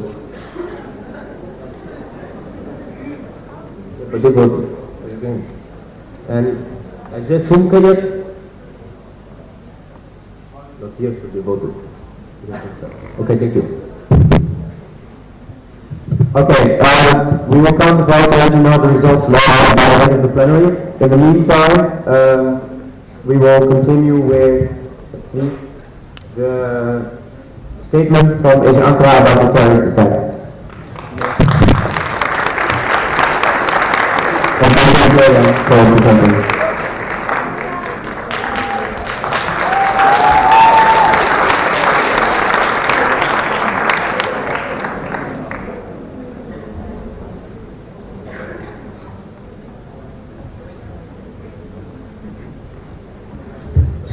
But they voted. Okay. And just Sumkayat? Not here, so they voted. Okay, thank you. Okay, we will count the votes and let you know the results live by the end of the plenary. In the meantime, we will continue with the statement from Asia Ankara about the terrorist attack. And thank you very much for presenting.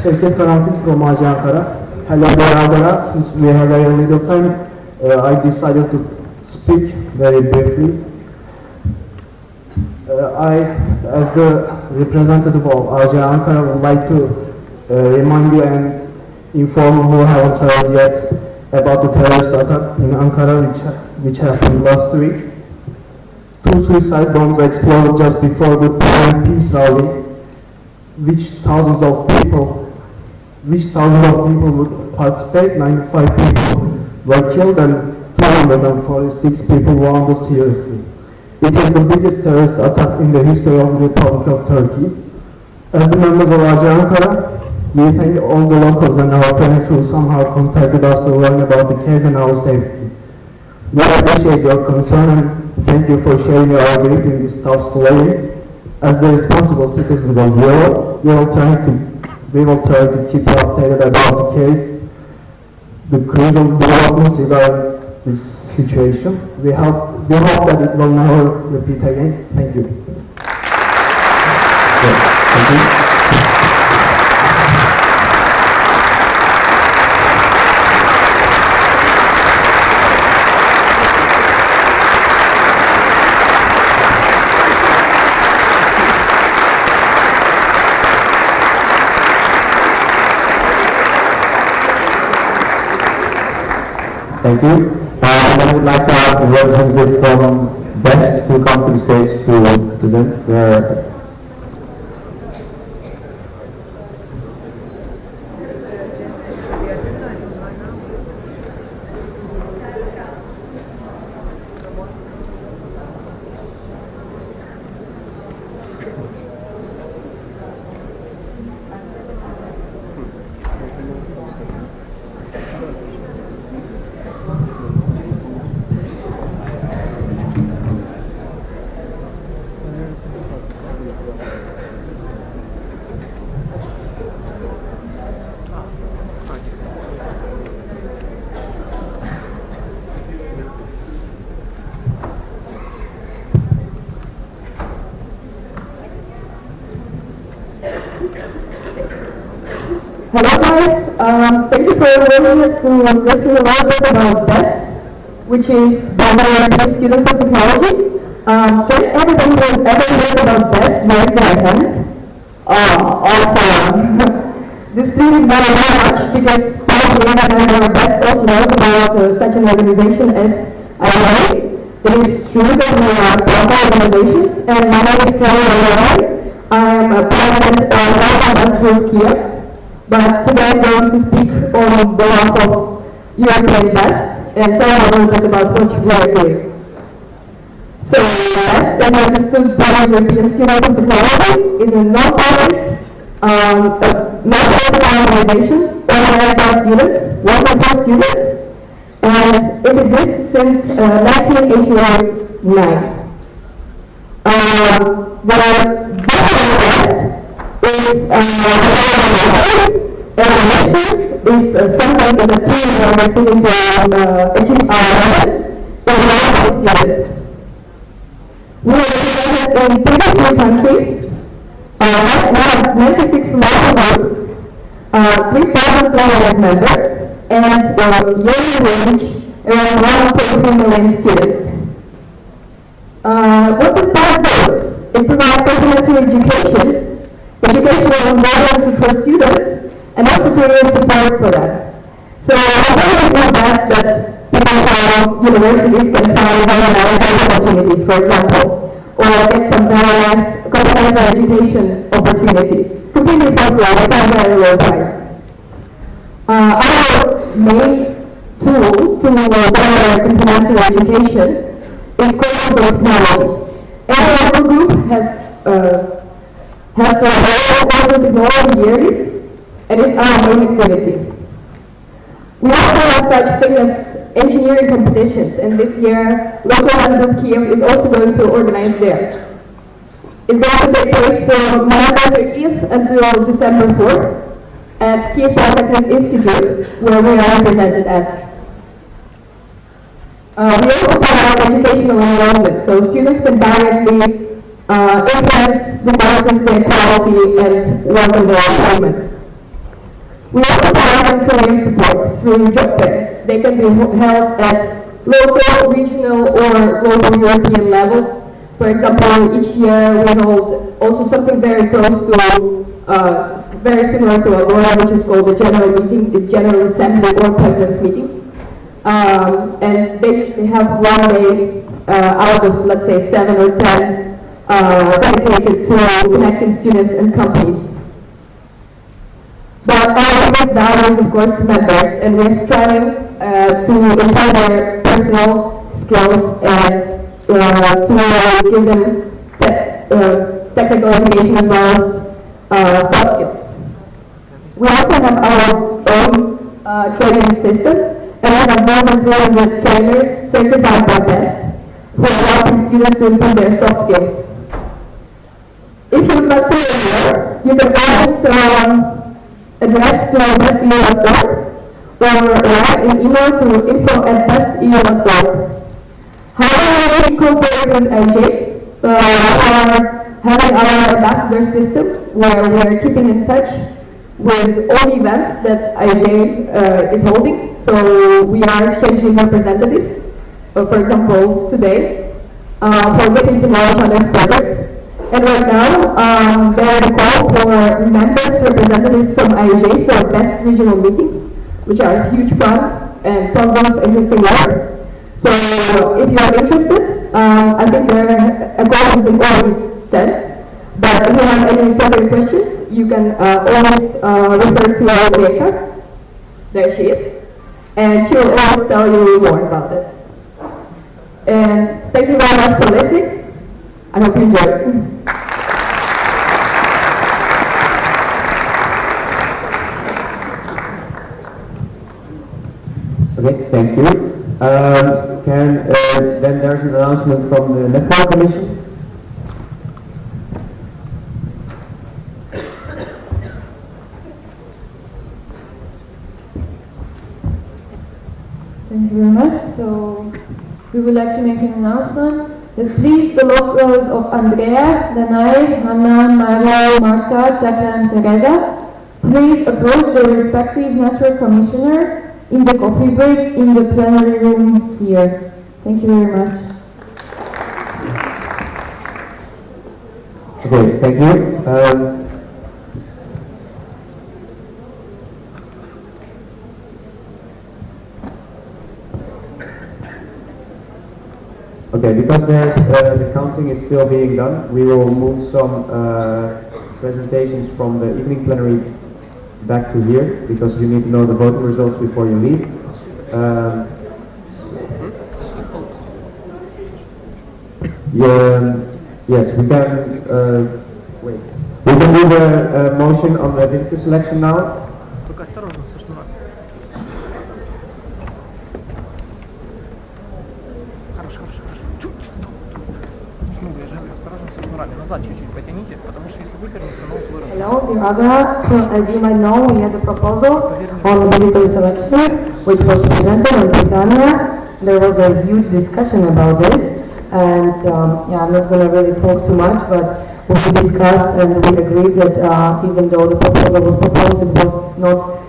Şevket Karanfil from Aja Ankara. Hello there, Ankara. Since we have very little time, I decided to speak very briefly. I, as the representative of Aja Ankara, would like to remind you and inform who haven't heard yet about the terrorist attack in Ankara, which happened last week. 2 suicide bombs exploded just before the peace rally, which thousands of people would participate. 95 people were killed and 246 people wounded seriously. It is the biggest terrorist attack in the history of the Republic of Turkey. As the members of Aja Ankara, we thank all the locals and our friends who somehow contacted us to learn about the case and our safety. We appreciate your concern and thank you for sharing your grief in this tough slave. As the responsible citizens of Europe, we will try to keep you updated about the case, the crucial developments regarding this situation. We hope that it will never repeat again. Thank you. Thank you. Thank you. And I would like to ask the representative from BEST to come to the stage to present their. Hello guys, thank you for inviting us to listen a little bit about BEST, which is European Students of Technology. Can everybody who has ever heard about BEST raise their hand? Oh, awesome! This pleases me very much because probably everyone BEST also knows about such an organization as IOA. It is true that we are partner organizations, and my name is Kelly O'Reilly. I am president of BEST Group Kiev. But today I'm going to speak on behalf of European BEST and tell you a little bit about what we are doing. So BEST, as understood by European Students of Technology, is a non-profit organization organized by students, 1.4 students, and it exists since 1989. The BEST is our mission is something is a team where we're seeking to achieve our mission for students. We are represented in 33 countries. We have 96 local groups, 3,300 members, and yearly reach around 1.3 million students. What does BEST do? It provides complementary educational environment for students, and also career support for them. So it's always BEST that people from universities can find very opportunities, for example, or get some very nice complementary education opportunity, completely for free at a very low price. Our main tool to better complementary education is courses of technology. Every local group has to have courses of technology yearly, and it's our main activity. We also have such things as engineering competitions, and this year, local BEST Group Kiev is also going to organize theirs. It's going to take place from November 30th until December 4th at Kiev Polytechnic Institute, where we are represented at. We also provide educational enrollment, so students can directly influence the courses, their quality, and work on their improvement. We also provide career support through job fairs. They can be held at local, regional, or global European level. For example, each year we hold also something very close to, very similar to Agora, which is called the General Meeting, is General Assembly or President's Meeting. And they usually have 1 day out of, let's say, 7 or 10 dedicated to connecting students and companies. But our biggest value is, of course, members, and we're striving to improve their personal skills and to give them technical education as well as soft skills. We also have our own training system, and we have more than 200 trainers certified by BEST who are helping students to improve their soft skills. If you would like to learn more, you can always address to besteu.org or write an email to info@besteu.org. However, we cooperate with IJ. We are having our ambassador system where we are keeping in touch with all the events that IJ is holding. So we are exchanging representatives, for example, today, for getting to know each other's projects. And right now, there is a call for members, representatives from IJ for BEST regional meetings, which are huge fun. and tons of interesting work. So if you are interested, I think a call has been already sent. But if you have any further questions, you can always refer to Rebecca. There she is. And she will always tell you more about it. And thank you very much for listening. I hope you enjoyed. Okay, thank you. Then there's an announcement from the Network Commission. Thank you very much. So we would like to make an announcement that please the locals of Andrea, Danai, Hannah, Mario, Marta, Tekla and Teresa please approach their respective network commissioner in the coffee break in the plenary room here. Thank you very much. Okay, thank you. Okay, because the counting is still being done, we will move some presentations from the evening plenary back to here, because you need to know the voting results before you leave. Yes, we can wait. We can do the motion on the visitor selection now. Hello, dear Agora. As you might know, we had a proposal on visitor selection, which was presented on Britannia. There was a huge discussion about this, and I'm not going to really talk too much, but we discussed and we agreed that even though the proposal was proposed, it was not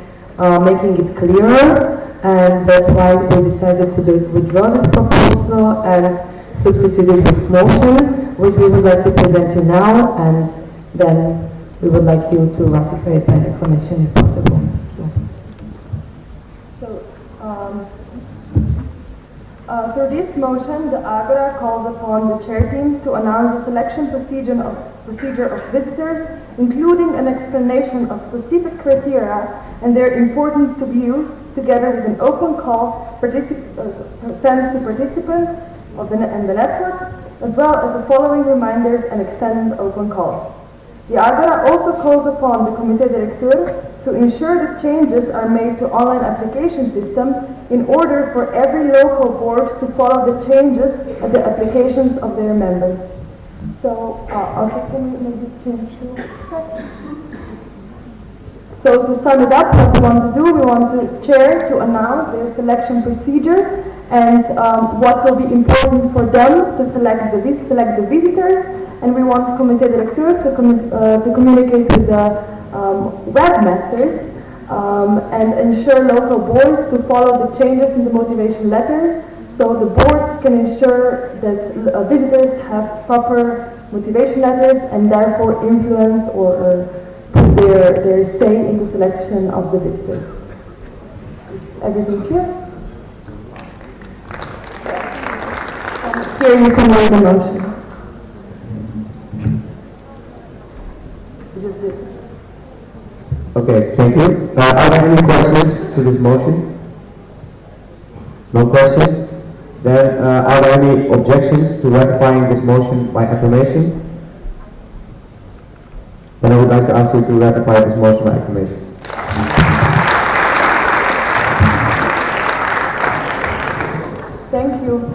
making it clearer, and that's why we decided to withdraw this proposal and substitute it with motion, which we would like to present you now, and then we would like you to ratify it by acclamation if possible. Thank you. So, through this motion, the Agora calls upon the chair team to announce the selection procedure of visitors, including an explanation of specific criteria and their importance to be used, together with an open call sent to participants of the network, as well as the following reminders and extended open calls. The Agora also calls upon the Comité Directeur to ensure that changes are made to online application system in order for every local board to follow the changes at the applications of their members. So, okay, can we maybe change to first? So to sum it up, what we want to do, we want the chair to announce their selection procedure and what will be important for them to select the visitors, and we want the Comité Directeur to communicate with the webmasters and ensure local boards to follow the changes in the motivation letters, so the boards can ensure that visitors have proper motivation letters and therefore influence or put their say in the selection of the visitors. Is everything clear? Here you can make the motion. We just did. Okay, thank you. Are there any questions to this motion? No questions? Then are there any objections to ratifying this motion by acclamation? Then I would like to ask you to ratify this motion by acclamation. Thank you.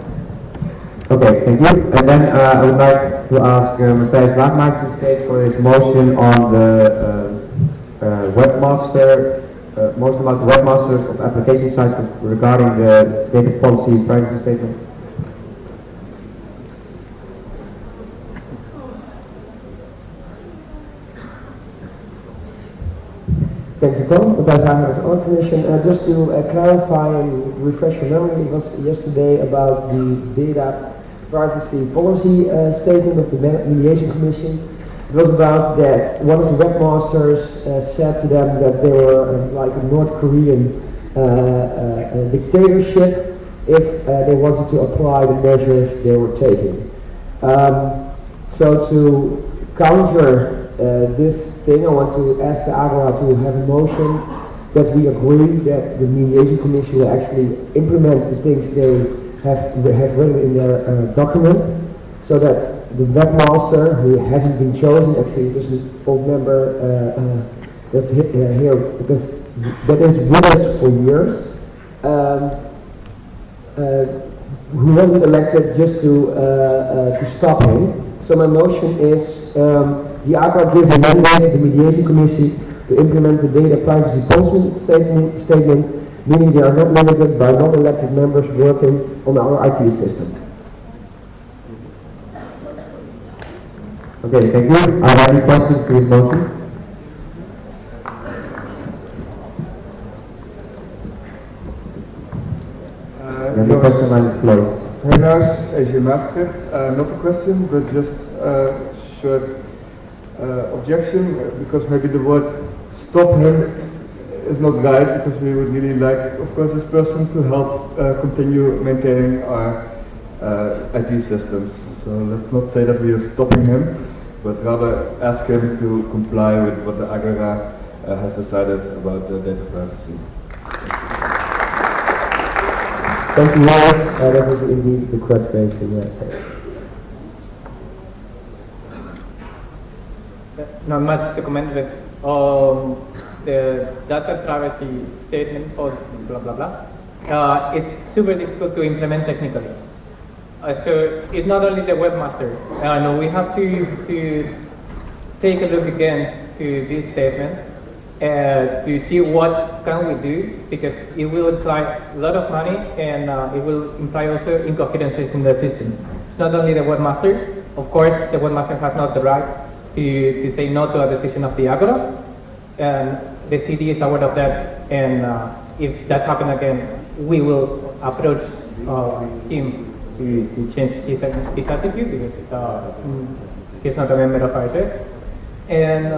Okay, thank you. And then I would like to ask Matthijs Waagmakers to state for his motion on the motion about the webmasters of application sites regarding the data policy and privacy statement. Thank you, Tom. Matthijs Waagmakers, Audit Commission. Just to clarify and refresh your memory, it was yesterday about the data privacy policy statement of the Mediation Commission. It was about that one of the webmasters said to them that they were like a North Korean dictatorship if they wanted to apply the measures they were taking. So to counter this thing, I want to ask the Agora to have a motion that we agree that the mediation commission will actually implement the things they have written in their document, so that the webmaster, who hasn't been chosen, actually there's an old member that's here because that is with us for years, who wasn't elected just to stop him. So my motion is the Agora gives a mandate to the mediation committee to implement the data privacy policy statement, meaning they are not limited by non-elected members working on our IT system. Okay, thank you. Are there any questions to this motion? Any question on the floor? Helaas, AG Maastricht. Not a question, but just a short objection, because maybe the word stop him is not right, because we would really like, of course, this person to help continue maintaining our IT systems. So let's not say that we are stopping him, but rather ask him to comply with what the Agora has decided about the data privacy. Thank you, Lars. That was indeed the correct way to say it. Not much to comment with the data privacy statement or blah blah blah. It's super difficult to implement technically. So it's not only the webmaster. No, we have to take a look again to this statement to see what can we do, because it will imply a lot of money and it will imply also incoherences in the system. It's not only the webmaster. Of course, the webmaster has not the right to say no to a decision of the Agora, and the CD is aware of that, and if that happens again, we will approach him to change his attitude, because he's not a member of RSA. And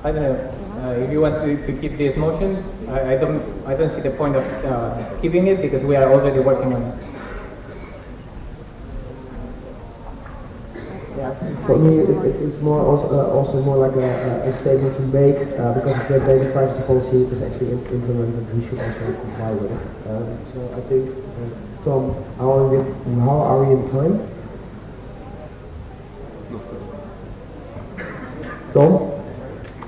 I don't know, if you want to keep this motion, I don't see the point of keeping it, because we are already working on it. Yeah, for me, it's more also more like a statement to make, because the data privacy policy is actually implemented. He should also comply with it. So I think, Tom, how are we in time? Tom,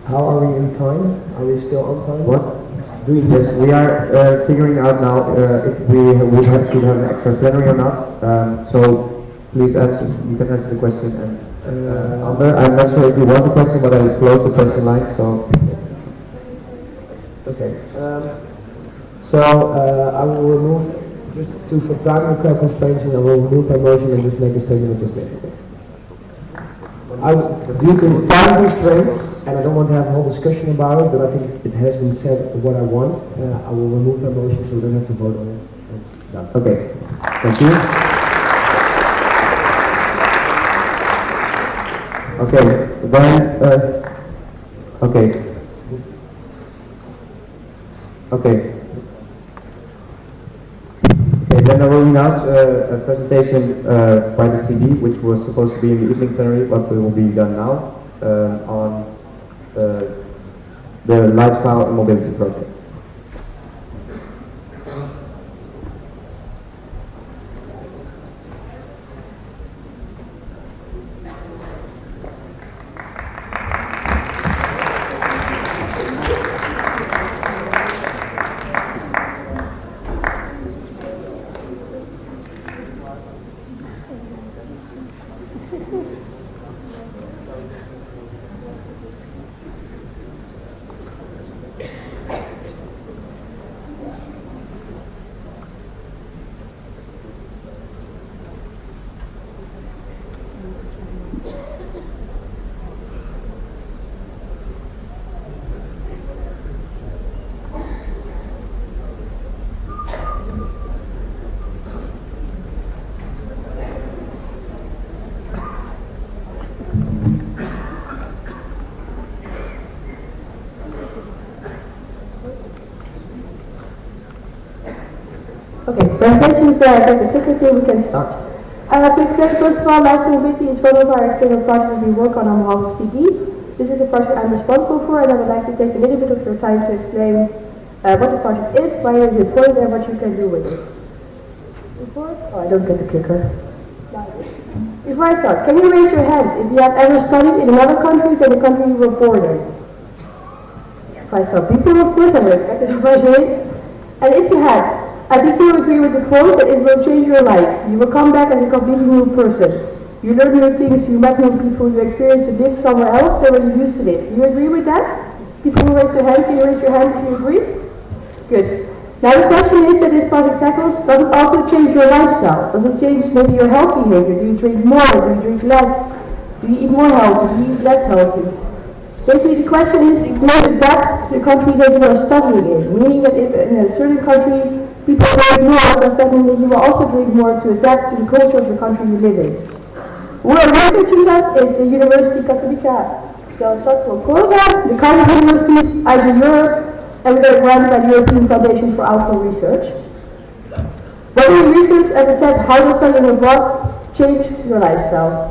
how are we in time? Are we still on time? What? Yes, we are figuring out now if we have to have an extra plenary or not. So please answer. You can answer the question. And I'm not sure if you want the question, but I will close the question line. So okay. So I will remove just for time constraints, and I will remove my motion and just make a statement just made. Due to time constraints, and I don't want to have a whole discussion about it, but I think it has been said what I want. I will remove my motion, so we don't have to vote on it. That's done. Okay. Thank you. Okay, then, okay. Then there will be now a presentation by the CD, which was supposed to be in the evening plenary, but will be done now on the lifestyle and mobility project. presentation is there, get the ticket to, we can start. To explain, first of all, Lifestyle Mobility is one of our external projects we work on behalf of CD. This is a project I'm responsible for, and I would like to take a little bit of your time to explain what the project is, why it is important, and what you can do with it. Oh, I don't get the clicker. Before I start, can you raise your hand if you have ever studied in another country than the country you were born in? Quite some people, of course, I would expect it to raise your hands. And if you had, I think you will agree with the quote that it will change your life. You will come back as a completely new person. You learn new things, you met new people, you experience to live somewhere else than where you used to live. Do you agree with that? People who raise their hand, can you raise your hand if you agree? Good. Now the question is that this project tackles, does it also change your lifestyle? Does it change maybe your health behavior? Do you drink more? Do you drink less? Do you eat more healthy? Do you eat less healthy? Basically the question is, do you adapt to the country that you are studying in? Meaning that if in a certain country people drink more, does that mean that you will also drink more to adapt to the culture of the country you live in? Who are researching us is the University Católica del Sacro Córdoba, the Cardiff University, IGE Europe, and we got granted by the European Foundation for Alcohol Research. When we research, as I said, how does studying abroad change your lifestyle?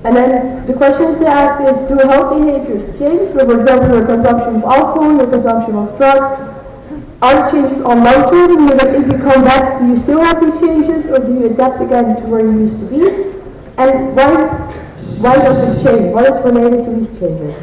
And then the questions they ask is, do health behaviors change? So for example, your consumption of alcohol, your consumption of drugs. Are the changes on long-term? Meaning that if you come back, do you still have these changes, or do you adapt again to where you used to be? And why does it change? What is related to these changes?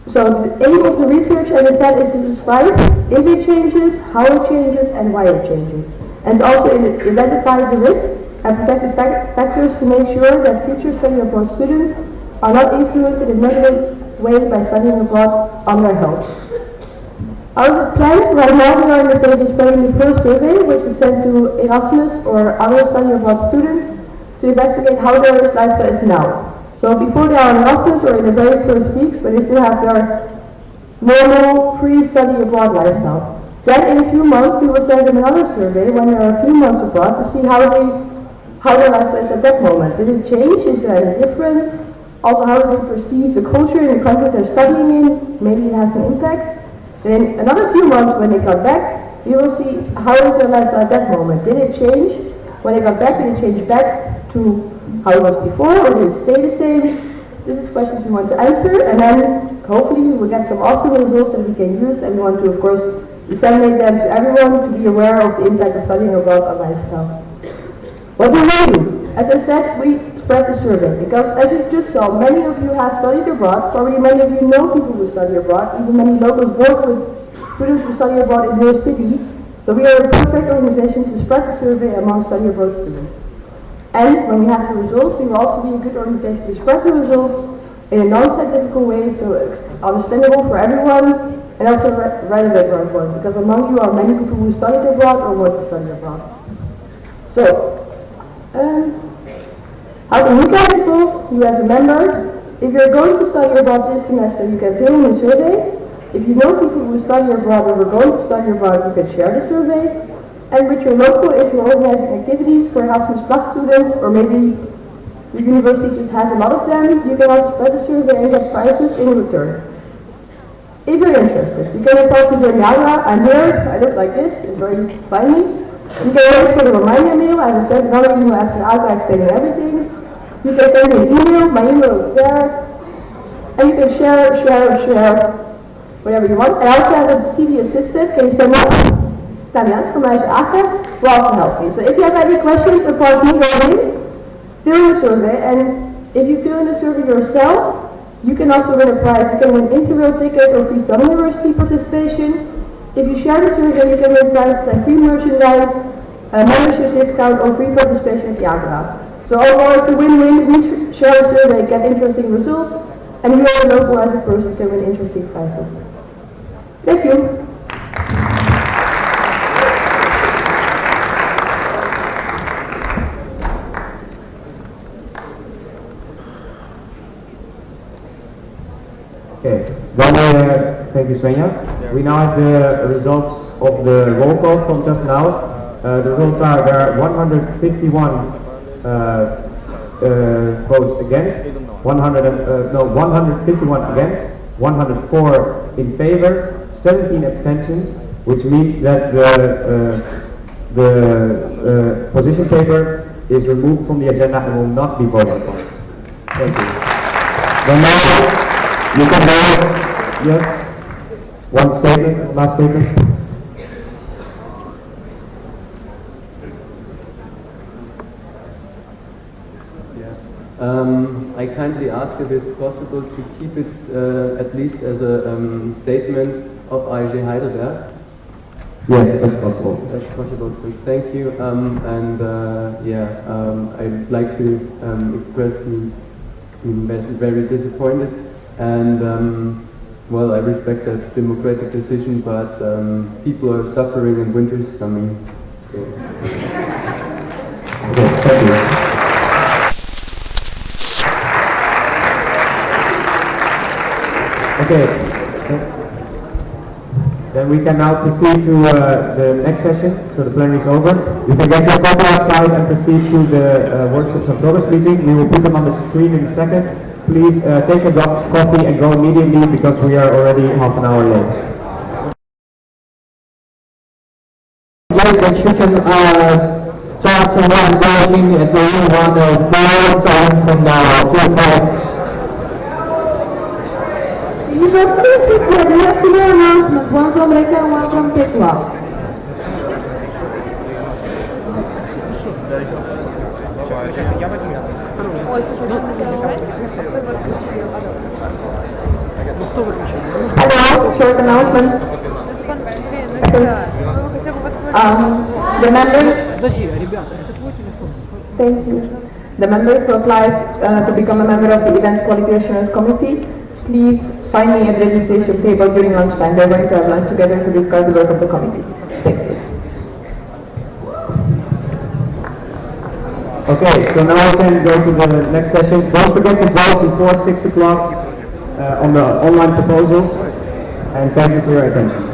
So the aim of the research, as I said, is to describe if it changes, how it changes, and why it changes. And to also identify the risk and protective factors to make sure that future study abroad students are not influenced in a negative way by studying abroad on their health. As a plan, right now we are in the phase of spreading the first survey, which is sent to Erasmus or other study abroad students to investigate how their lifestyle is now. So before they are in Erasmus or in the very first weeks, when they still have their normal pre-study abroad lifestyle. Then in a few months we will send them another survey when they are a few months abroad to see how their lifestyle is at that moment. Did it change? Is there any difference? Also, how do they perceive the culture in the country they're studying in? Maybe it has an impact. Then another few months when they come back, we will see how is their lifestyle at that moment. Did it change? When they come back, did it change back to how it was before, or did it stay the same? This is questions we want to answer, and then hopefully we will get some awesome results that we can use, and we want to, of course, disseminate them to everyone to be aware of the impact of studying abroad on lifestyle. What do we do? As I said, we spread the survey, because as you just saw, many of you have studied abroad, probably many of you know people who study abroad, even many locals work with students who study abroad in your city, so we are a perfect organization to spread the survey among study abroad students. And when we have the results, we will also be a good organization to spread the results in a non-scientific way, so it's understandable for everyone, and also relevant for everyone, because among you are many people who studied abroad or want to study abroad. So, how can you get involved? You as a member, if you're going to study abroad this semester, you can fill in a survey. If you know people who study abroad or are going to study abroad, you can share the survey. And with your local, if you're organizing activities for Erasmus Plus students, or maybe the university just has a lot of them, you can also spread the survey and get prizes in return. If you're interested, you can approach me during Yaga. I'm here, I look like this, it's very easy to find me. You can always send a reminder mail, I will send another email after Yaga explaining everything. You can send me an email, my email is there. And you can share, whatever you want. I also have a CD assistant, can you send that? Damian from IGE will also help me. So if you have any questions apart from me going, fill in the survey, and if you fill in the survey yourself, you can also win a prize. You can win Interrail tickets or free Summer University participation. If you share the survey, you can win prizes like free merchandise, a membership discount, or free participation at Yagra. So overall, it's a win-win. We share the survey, get interesting results, and you as a local as a person can win interesting prizes. Thank you. Okay, thank you, Svenja. We now have the results of the roll call from just now. The results are there are 151 votes against, 151 against, 104 in favor, 17 abstentions, which means that the the position paper is removed from the agenda and will not be voted upon. Thank you. Then now you can vote. Yes. One statement, last statement. I kindly ask if it's possible to keep it at least as a statement of IHE Heidelberg. Yes, that's possible. That's possible, please. Thank you. I'd like to express I'm very disappointed, and well, I respect that democratic decision, but people are suffering and winter is coming. So. Okay, thank you. Okay. Then we can now proceed to the next session. So the plenary is over. You can get your coffee outside and proceed to the workshops and progress meeting. We will put them on the screen in a second. Please take your coffee and go immediately because we are already half an hour late. That you can start someone voting at the room 104, starting from now 2:05. University we have clear announcements, one from Reka and one from Tekla. Hello, short announcement. The members. Thank you. The members who applied to become a member of the Events Quality Assurance Committee, please find me at the registration table during lunchtime. We're going to have lunch together to discuss the work of the committee. Thank you. Okay, so now we can go to the next sessions. Don't forget to vote before 6 o'clock on the online proposals. And thank you for your attention.